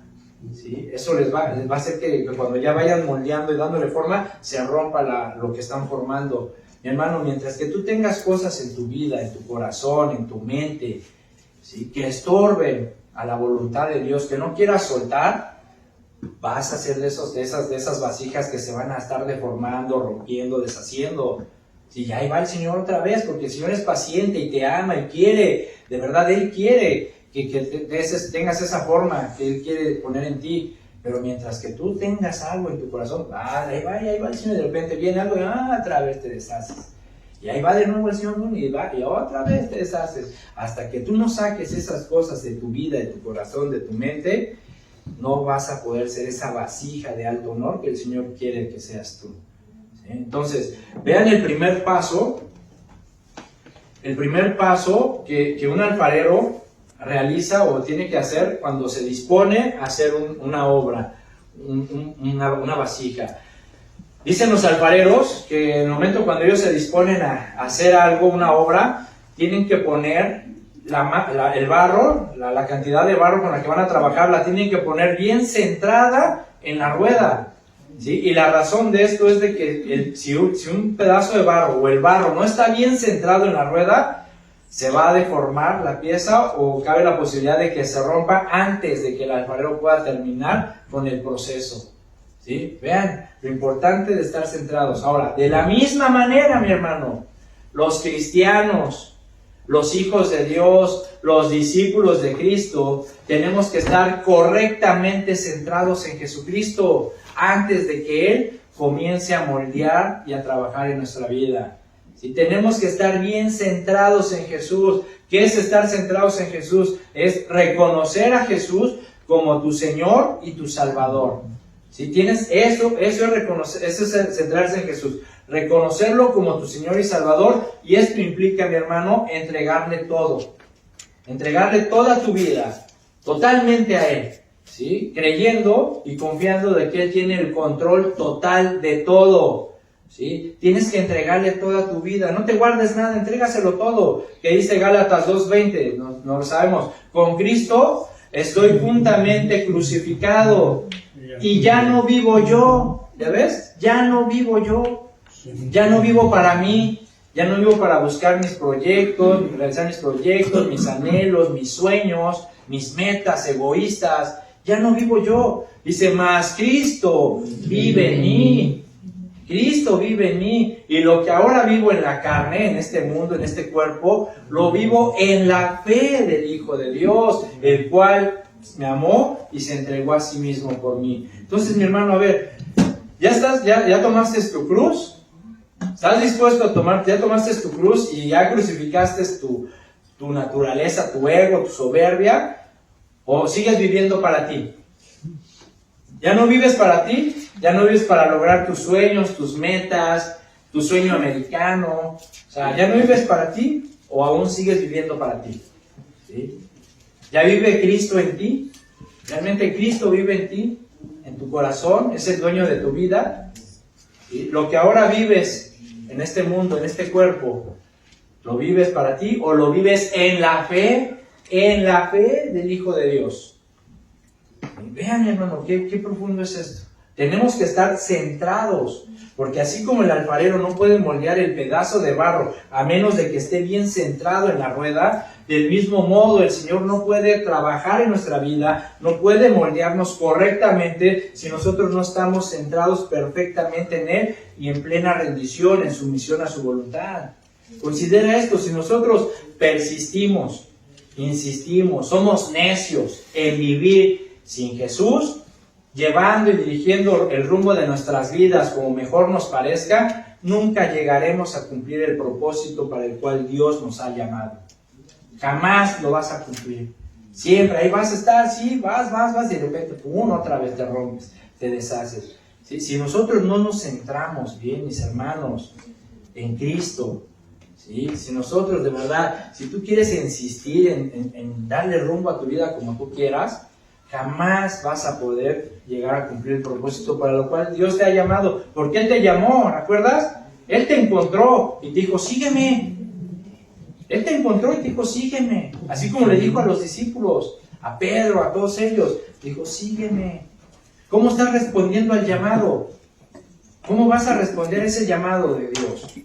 ¿Sí? Eso les va a hacer que cuando ya vayan moldeando y dándole forma, se rompa lo que están formando. Mi hermano, mientras que tú tengas cosas en tu vida, en tu corazón, en tu mente, ¿sí? Que estorben a la voluntad de Dios, que no quieras soltar, vas a ser de esas vasijas que se van a estar deformando, rompiendo, deshaciendo. Y ahí va el Señor otra vez, porque el Señor es paciente y te ama y quiere, de verdad Él quiere que tengas esa forma que Él quiere poner en ti. Pero mientras que tú tengas algo en tu corazón, ahí va el Señor, y de repente viene algo y otra vez te deshaces. Y ahí va de nuevo el Señor y otra vez te deshaces. Hasta que tú no saques esas cosas de tu vida, de tu corazón, de tu mente, no vas a poder ser esa vasija de alto honor que el Señor quiere que seas tú. ¿Sí? Entonces, vean el primer paso que un alfarero realiza o tiene que hacer cuando se dispone a hacer una obra, una vasija. Dicen los alfareros que en el momento cuando ellos se disponen a hacer algo, una obra, tienen que poner el barro, la cantidad de barro con la que van a trabajar, la tienen que poner bien centrada en la rueda. ¿Sí? Y la razón de esto es de que si un pedazo de barro o el barro no está bien centrado en la rueda, se va a deformar la pieza o cabe la posibilidad de que se rompa antes de que el alfarero pueda terminar con el proceso. ¿Sí? Vean lo importante de estar centrados. Ahora, de la misma manera, mi hermano, los cristianos, los hijos de Dios, los discípulos de Cristo, tenemos que estar correctamente centrados en Jesucristo antes de que Él comience a moldear y a trabajar en nuestra vida. ¿Sí? Tenemos que estar bien centrados en Jesús. ¿Qué es estar centrados en Jesús? Es reconocer a Jesús como tu Señor y tu Salvador. Si tienes eso es centrarse en Jesús. Reconocerlo como tu Señor y Salvador. Y esto implica, mi hermano, entregarle todo. Entregarle toda tu vida, totalmente a Él. ¿Sí? Creyendo y confiando de que Él tiene el control total de todo. ¿Sí? Tienes que entregarle toda tu vida, no te guardes nada, entrégaselo todo, que dice Gálatas 2:20, no lo sabemos, con Cristo estoy juntamente crucificado y ya no vivo yo, ¿ya ves? Ya no vivo yo, ya no vivo para mí, ya no vivo para buscar mis proyectos, realizar mis proyectos, mis anhelos, mis sueños, mis metas egoístas, ya no vivo yo, dice, mas Cristo vive en mí. Cristo vive en mí y lo que ahora vivo en la carne, en este mundo, en este cuerpo, lo vivo en la fe del Hijo de Dios, el cual me amó y se entregó a sí mismo por mí. Entonces, mi hermano, a ver, ¿ya tomaste tu cruz? ¿Estás dispuesto a tomar, ya tomaste tu cruz y ya crucificaste tu naturaleza, tu ego, tu soberbia? ¿O sigues viviendo para ti? ¿Ya no vives para ti? ¿Ya no vives para lograr tus sueños, tus metas, tu sueño americano? O sea, ¿ya no vives para ti o aún sigues viviendo para ti? ¿Sí? ¿Ya vive Cristo en ti? ¿Realmente Cristo vive en ti? ¿En tu corazón? ¿Es el dueño de tu vida? ¿Sí? Lo que ahora vives en este mundo, en este cuerpo, ¿lo vives para ti o lo vives en la fe? En la fe del Hijo de Dios. Y vean, hermano, qué profundo es esto. Tenemos que estar centrados, porque así como el alfarero no puede moldear el pedazo de barro a menos de que esté bien centrado en la rueda, del mismo modo el Señor no puede trabajar en nuestra vida, no puede moldearnos correctamente si nosotros no estamos centrados perfectamente en Él y en plena rendición, en sumisión a su voluntad. Considera esto: si nosotros persistimos, insistimos, somos necios en vivir sin Jesús, llevando y dirigiendo el rumbo de nuestras vidas como mejor nos parezca, nunca llegaremos a cumplir el propósito para el cual Dios nos ha llamado. Jamás lo vas a cumplir. Siempre ahí vas a estar, sí, vas, y de repente, pum, otra vez te rompes, te deshaces. ¿Sí? Si nosotros no nos centramos bien, mis hermanos, en Cristo, ¿sí? Si nosotros de verdad, si tú quieres insistir en darle rumbo a tu vida como tú quieras, jamás vas a poder llegar a cumplir el propósito para lo cual Dios te ha llamado. Porque Él te llamó, ¿recuerdas? Él te encontró y te dijo, sígueme. Él te encontró y te dijo, sígueme. Así como le dijo a los discípulos, a Pedro, a todos ellos, dijo, sígueme. ¿Cómo estás respondiendo al llamado? ¿Cómo vas a responder a ese llamado de Dios? ¿Sí?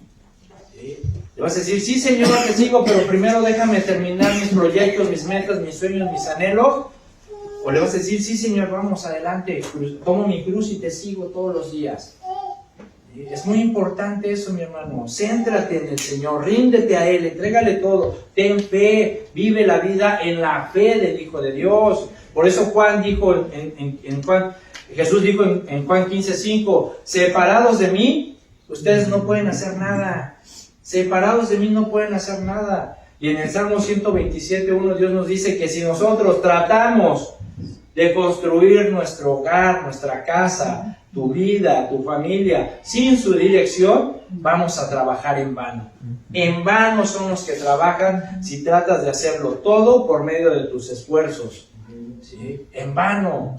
Le vas a decir, sí, Señor, te sigo, pero primero déjame terminar mis proyectos, mis metas, mis sueños, mis anhelos. O le vas a decir, sí, Señor, vamos adelante, tomo mi cruz y te sigo todos los días. Es muy importante eso, mi hermano. Céntrate en el Señor, ríndete a Él, entrégale todo, ten fe, vive la vida en la fe del Hijo de Dios. Por eso Juan dijo Jesús dijo en Juan 15:5, separados de mí, ustedes no pueden hacer nada. Separados de mí no pueden hacer nada. Y en el Salmo 127:1 Dios nos dice que si nosotros tratamos de construir nuestro hogar, nuestra casa, tu vida, tu familia, sin su dirección, vamos a trabajar en vano. En vano son los que trabajan si tratas de hacerlo todo por medio de tus esfuerzos. ¿Sí? En vano.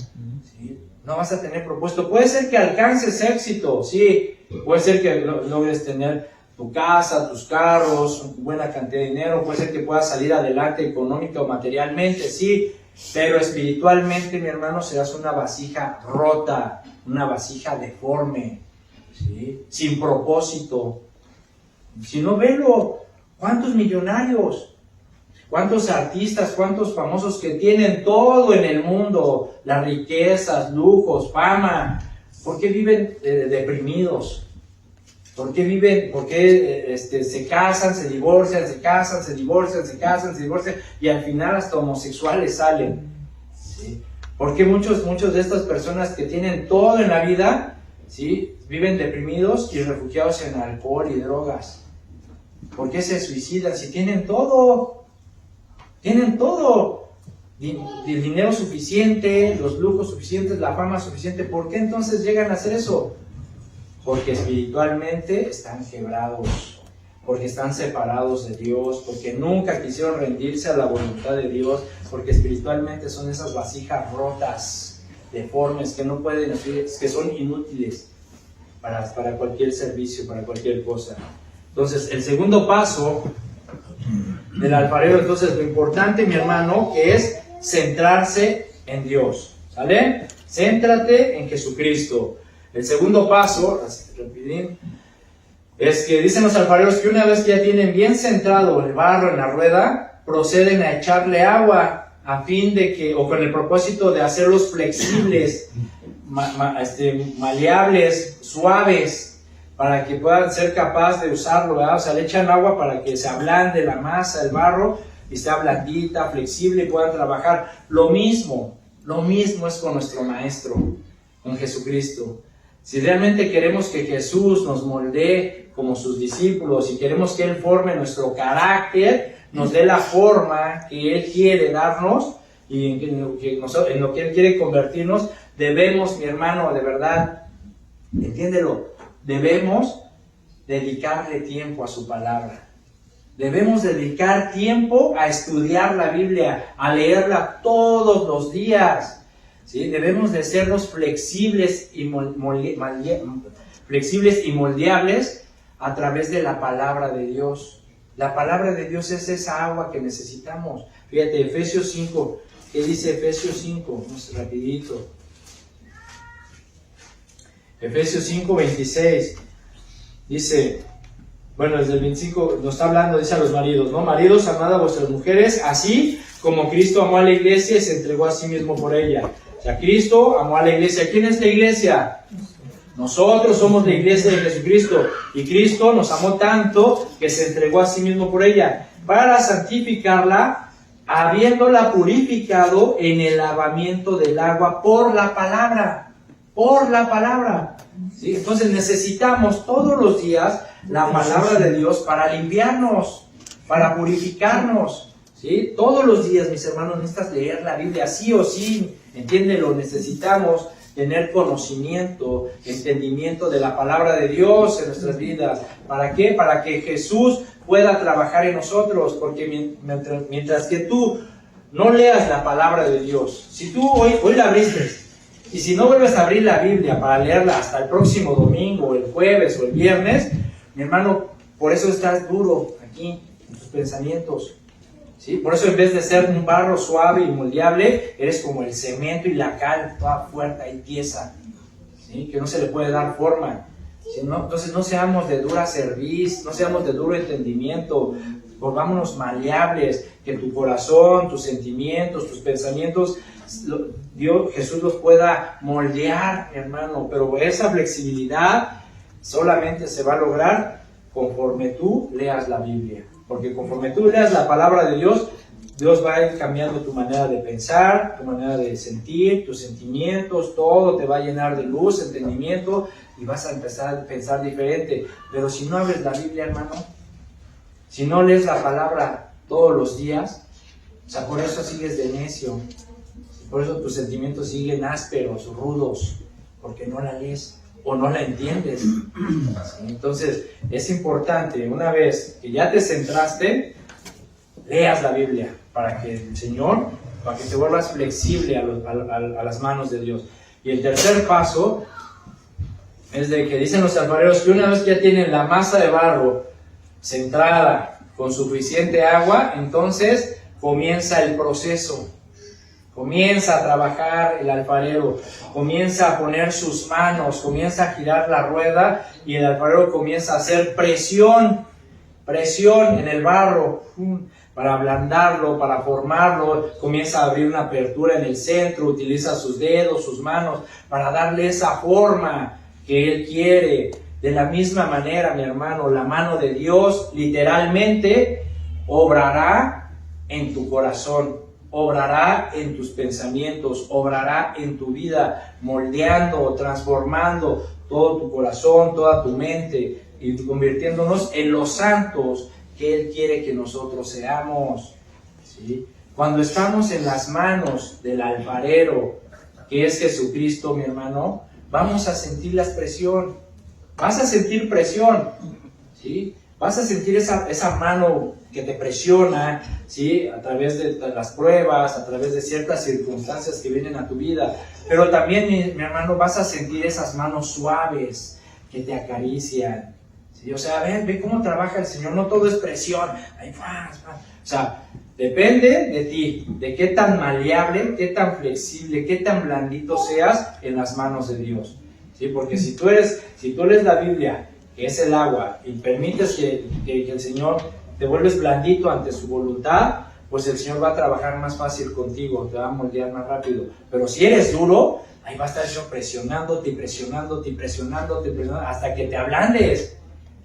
¿Sí? No vas a tener propósito. Puede ser que alcances éxito, sí. Puede ser que logres tener tu casa, tus carros, buena cantidad de dinero. Puede ser que puedas salir adelante económica o materialmente, sí. Pero espiritualmente, mi hermano, serás una vasija rota, una vasija deforme, ¿sí? Sin propósito. Si no, velo, ¿cuántos millonarios, cuántos artistas, cuántos famosos que tienen todo en el mundo, las riquezas, lujos, fama, ¿por qué viven deprimidos? ¿Por qué viven? ¿Por qué se casan, se divorcian, se casan, se divorcian, se casan, se divorcian y al final hasta homosexuales salen? ¿Sí? ¿Por qué muchos de estas personas que tienen todo en la vida, ¿sí?, viven deprimidos y refugiados en alcohol y drogas? ¿Por qué se suicidan si tienen todo? Tienen todo. El dinero suficiente, los lujos suficientes, la fama suficiente. ¿Por qué entonces llegan a hacer eso? Porque espiritualmente están quebrados, porque están separados de Dios, porque nunca quisieron rendirse a la voluntad de Dios, porque espiritualmente son esas vasijas rotas, deformes, que no pueden, que son inútiles para cualquier servicio, para cualquier cosa. Entonces, el segundo paso del alfarero, entonces, lo importante, mi hermano, que es centrarse en Dios, ¿sale? Céntrate en Jesucristo. El segundo paso, es que dicen los alfareros que una vez que ya tienen bien centrado el barro en la rueda, proceden a echarle agua a fin de que, o con el propósito de hacerlos flexibles, maleables, suaves, para que puedan ser capaces de usarlo, ¿verdad? O sea, le echan agua para que se ablande la masa, el barro, y sea blandita, flexible y puedan trabajar. Lo mismo es con nuestro Maestro, con Jesucristo. Si realmente queremos que Jesús nos moldee como sus discípulos y queremos que Él forme nuestro carácter, nos dé la forma que Él quiere darnos y en lo que Él quiere convertirnos, debemos, mi hermano, de verdad, entiéndelo, debemos dedicarle tiempo a su palabra. Debemos dedicar tiempo a estudiar la Biblia, a leerla todos los días. ¿Sí? Debemos de sernos flexibles y moldeables a través de la palabra de Dios. La palabra de Dios es esa agua que necesitamos. Fíjate, Efesios 5. ¿Qué dice Efesios 5? Vamos rapidito. Efesios 5, 26. Dice, bueno, desde el 25 nos está hablando, dice a los maridos, ¿no? Maridos, amad a vuestras mujeres, así como Cristo amó a la iglesia y se entregó a sí mismo por ella. O sea, Cristo amó a la iglesia. ¿Quién es la iglesia? Nosotros somos la iglesia de Jesucristo. Y Cristo nos amó tanto que se entregó a sí mismo por ella, para santificarla, habiéndola purificado en el lavamiento del agua por la palabra. Por la palabra. ¿Sí? Entonces necesitamos todos los días la palabra de Dios para limpiarnos, para purificarnos. ¿Sí? Todos los días, mis hermanos, necesitas leer la Biblia, sí o sí. Entiéndelo, necesitamos tener conocimiento, entendimiento de la palabra de Dios en nuestras vidas. ¿Para qué? Para que Jesús pueda trabajar en nosotros, porque mientras que tú no leas la palabra de Dios, si tú hoy la abriste, y si no vuelves a abrir la Biblia para leerla hasta el próximo domingo, el jueves o el viernes, mi hermano, por eso estás duro aquí en tus pensamientos. ¿Sí? Por eso en vez de ser un barro suave y moldeable, eres como el cemento y la cal, toda fuerte y tiesa, ¿sí? Que no se le puede dar forma. ¿Sí? No, entonces no seamos de dura cerviz, no seamos de duro entendimiento, volvámonos maleables, que tu corazón, tus sentimientos, tus pensamientos, Jesús los pueda moldear, mi hermano, pero esa flexibilidad solamente se va a lograr conforme tú leas la Biblia. Porque conforme tú leas la palabra de Dios, Dios va a ir cambiando tu manera de pensar, tu manera de sentir, tus sentimientos, todo te va a llenar de luz, entendimiento, y vas a empezar a pensar diferente. Pero si no abres la Biblia, hermano, si no lees la palabra todos los días, o sea, por eso sigues de necio, por eso tus sentimientos siguen ásperos, rudos, porque no la lees o no la entiendes. Entonces es importante, una vez que ya te centraste, leas la Biblia para que el Señor, para que te vuelvas flexible a las manos de Dios. Y el tercer paso es de que dicen los alfareros que una vez que ya tienen la masa de barro centrada con suficiente agua, entonces comienza el proceso. Comienza a trabajar el alfarero, comienza a poner sus manos, comienza a girar la rueda y el alfarero comienza a hacer presión en el barro para ablandarlo, para formarlo, comienza a abrir una apertura en el centro, utiliza sus dedos, sus manos para darle esa forma que Él quiere. De la misma manera, mi hermano, la mano de Dios literalmente obrará en tu corazón. Obrará en tus pensamientos, obrará en tu vida, moldeando, transformando todo tu corazón, toda tu mente y convirtiéndonos en los santos que Él quiere que nosotros seamos. ¿Sí? Cuando estamos en las manos del alfarero, que es Jesucristo, mi hermano, vamos a sentir la presión. Vas a sentir presión, ¿sí? Vas a sentir esa mano que te presiona, ¿sí? A través de las pruebas, a través de ciertas circunstancias que vienen a tu vida. Pero también, mi hermano, vas a sentir esas manos suaves que te acarician, ¿sí? O sea, ve cómo trabaja el Señor. No todo es presión. Ahí, o sea, depende de ti, de qué tan maleable, qué tan flexible, qué tan blandito seas en las manos de Dios, ¿sí? Porque si tú lees la Biblia, que es el agua, y permites que el Señor te vuelves blandito ante su voluntad, pues el Señor va a trabajar más fácil contigo, te va a moldear más rápido. Pero si eres duro, ahí va a estar yo presionándote, hasta que te ablandes.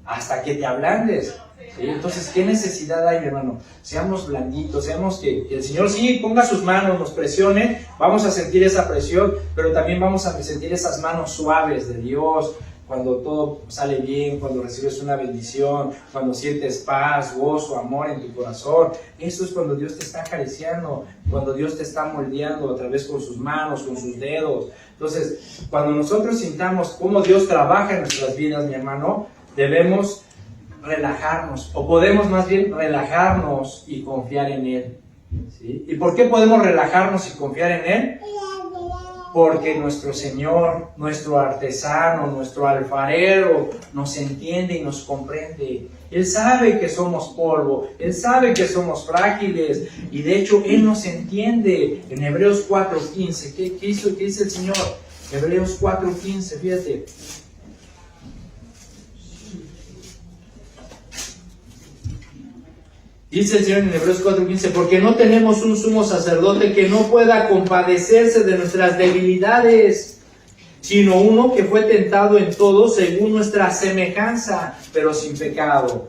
hasta que te ablandes. ¿Sí? Entonces, ¿qué necesidad hay, mi hermano? Seamos blanditos, seamos que el Señor sí ponga sus manos, nos presione, vamos a sentir esa presión, pero también vamos a sentir esas manos suaves de Dios, cuando todo sale bien, cuando recibes una bendición, cuando sientes paz, gozo, amor en tu corazón. Eso es cuando Dios te está acariciando, cuando Dios te está moldeando a través con sus manos, con sus dedos. Entonces, cuando nosotros sintamos cómo Dios trabaja en nuestras vidas, mi hermano, debemos relajarnos, o podemos más bien relajarnos y confiar en Él. ¿Sí? ¿Y por qué podemos relajarnos y confiar en Él? Porque nuestro Señor, nuestro artesano, nuestro alfarero nos entiende y nos comprende. Él sabe que somos polvo, Él sabe que somos frágiles, y de hecho Él nos entiende. En Hebreos 4:15, ¿qué dice el Señor? Hebreos 4:15, fíjate. Dice el Señor en Hebreos 4:15, porque no tenemos un sumo sacerdote que no pueda compadecerse de nuestras debilidades, sino uno que fue tentado en todo según nuestra semejanza, pero sin pecado.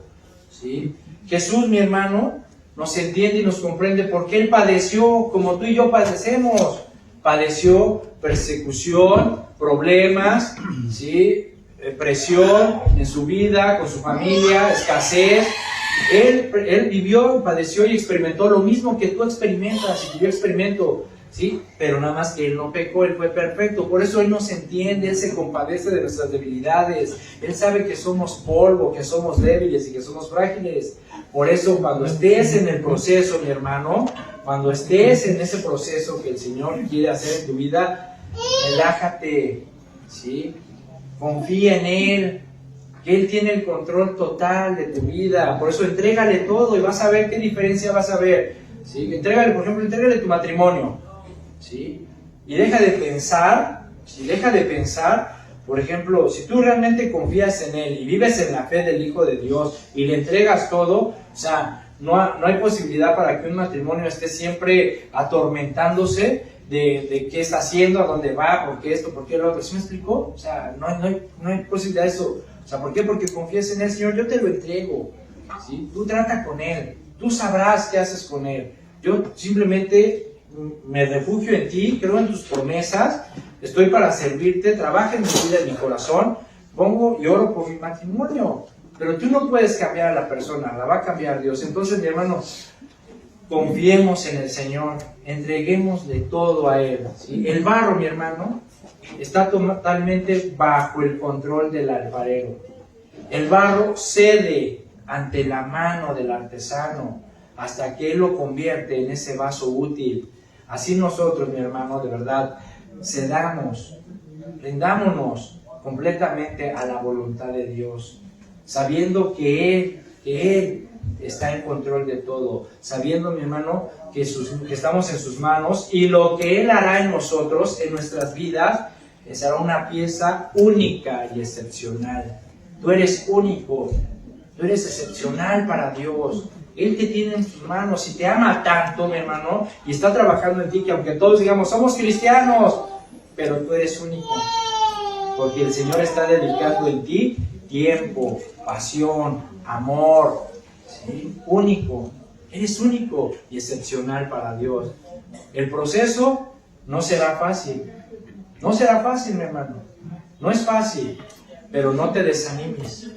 ¿Sí? Jesús, mi hermano, nos entiende y nos comprende porque Él padeció como tú y yo padecemos. Padeció persecución, problemas, ¿sí? Presión en su vida, con su familia, escasez. Él vivió, padeció y experimentó lo mismo que tú experimentas y que yo experimento, ¿sí? Pero nada más que Él no pecó, Él fue perfecto. Por eso Él nos entiende, Él se compadece de nuestras debilidades. Él sabe que somos polvo, que somos débiles y que somos frágiles. Por eso cuando estés en el proceso, mi hermano, cuando estés en ese proceso que el Señor quiere hacer en tu vida, relájate, ¿sí? Confía en Él. Él tiene el control total de tu vida. Por eso entrégale todo y vas a ver qué diferencia vas a ver. ¿Sí? Entrégale, por ejemplo, entrégale tu matrimonio. ¿Sí? Y deja de pensar, por ejemplo, si tú realmente confías en Él y vives en la fe del Hijo de Dios y le entregas todo, o sea, no hay posibilidad para que un matrimonio esté siempre atormentándose de qué está haciendo, a dónde va, por qué esto, por qué lo otro. ¿Sí me explicó? O sea, no hay posibilidad de eso. O sea, ¿por qué? Porque confías en Él. Señor, yo te lo entrego, ¿sí? Tú trata con Él, tú sabrás qué haces con Él. Yo simplemente me refugio en ti, creo en tus promesas, estoy para servirte, trabaja en mi vida, en mi corazón, pongo y oro por mi matrimonio. Pero tú no puedes cambiar a la persona, la va a cambiar Dios. Entonces, mi hermano, confiemos en el Señor, entreguémosle todo a Él, ¿sí? El barro, mi hermano, está totalmente bajo el control del alfarero. El barro cede ante la mano del artesano hasta que Él lo convierte en ese vaso útil. Así nosotros, mi hermano, de verdad, rendámonos completamente a la voluntad de Dios, sabiendo que Él está en control de todo, sabiendo, mi hermano, que estamos en sus manos, y lo que Él hará en nosotros, en nuestras vidas, será una pieza única y excepcional. Tú eres único, tú eres excepcional para Dios. Él te tiene en sus manos y te ama tanto, mi hermano, y está trabajando en ti, que aunque todos digamos, somos cristianos, pero tú eres único, porque el Señor está dedicando en ti tiempo, pasión, amor, ¿sí? Único, eres único y excepcional para Dios. El proceso no será fácil, mi hermano, no es fácil, pero no te desanimes.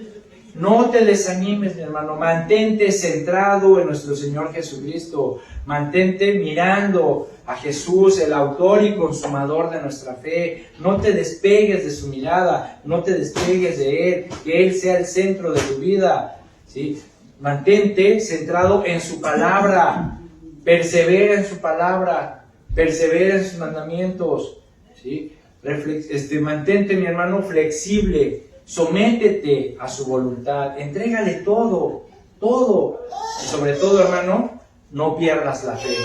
No te desanimes, mi hermano. Mantente centrado en nuestro Señor Jesucristo. Mantente mirando a Jesús, el autor y consumador de nuestra fe. No te despegues de su mirada. No te despegues de Él. Que Él sea el centro de tu vida, ¿sí? Mantente centrado en su palabra. Persevera en su palabra. Persevera en sus mandamientos, ¿sí? Mantente, mi hermano, flexible. Sométete a su voluntad, entrégale todo. Y sobre todo, hermano, no pierdas la fe.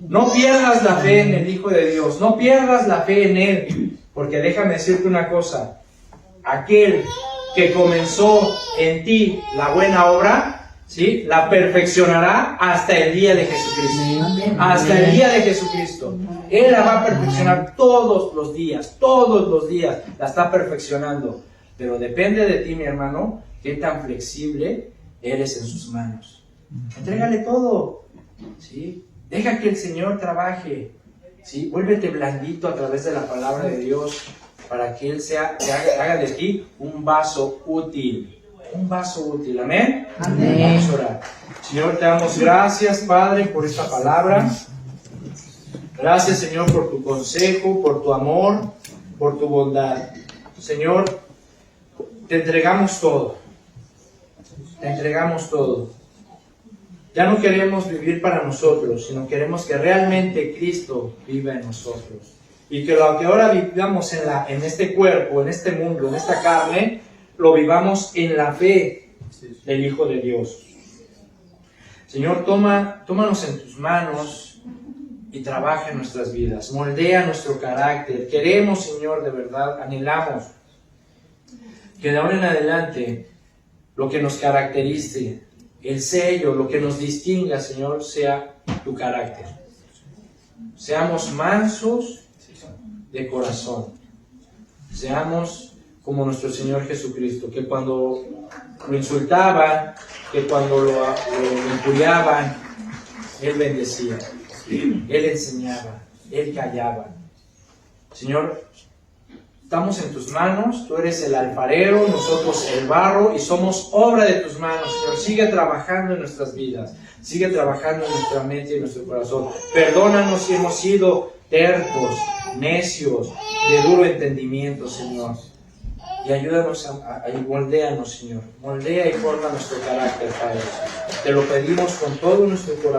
No pierdas la fe en el Hijo de Dios, no pierdas la fe en Él, porque déjame decirte una cosa, aquel que comenzó en ti la buena obra, ¿sí? La perfeccionará hasta el día de Jesucristo. Hasta el día de Jesucristo. Él la va a perfeccionar todos los días, la está perfeccionando. Pero depende de ti, mi hermano, qué tan flexible eres en sus manos. Entrégale todo, ¿sí? Deja que el Señor trabaje, ¿sí? Vuélvete blandito a través de la palabra de Dios para que Él haga de ti un vaso útil. Un vaso útil, ¿amén? Amén. Vamos a orar. Señor, te damos gracias, Padre, por esta palabra. Gracias, Señor, por tu consejo, por tu amor, por tu bondad. Señor, te entregamos todo. Te entregamos todo. Ya no queremos vivir para nosotros, sino queremos que realmente Cristo viva en nosotros. Y que lo que ahora vivamos en este cuerpo, en este mundo, en esta carne, lo vivamos en la fe del Hijo de Dios. Señor, tómanos en tus manos y trabaja en nuestras vidas. Moldea nuestro carácter. Queremos, Señor, de verdad, anhelamos que de ahora en adelante lo que nos caracterice, el sello, lo que nos distinga, Señor, sea tu carácter. Seamos mansos de corazón. Seamos como nuestro Señor Jesucristo, que cuando lo insultaban, que cuando lo injuriaban, Él bendecía, Él enseñaba, Él callaba. Señor, estamos en tus manos, tú eres el alfarero, nosotros el barro, y somos obra de tus manos. Señor, sigue trabajando en nuestras vidas, sigue trabajando en nuestra mente y en nuestro corazón. Perdónanos si hemos sido tercos, necios, de duro entendimiento, Señor. Y ayúdanos y moldéanos, Señor. Moldea y forma nuestro carácter, Padre. Te lo pedimos con todo nuestro corazón.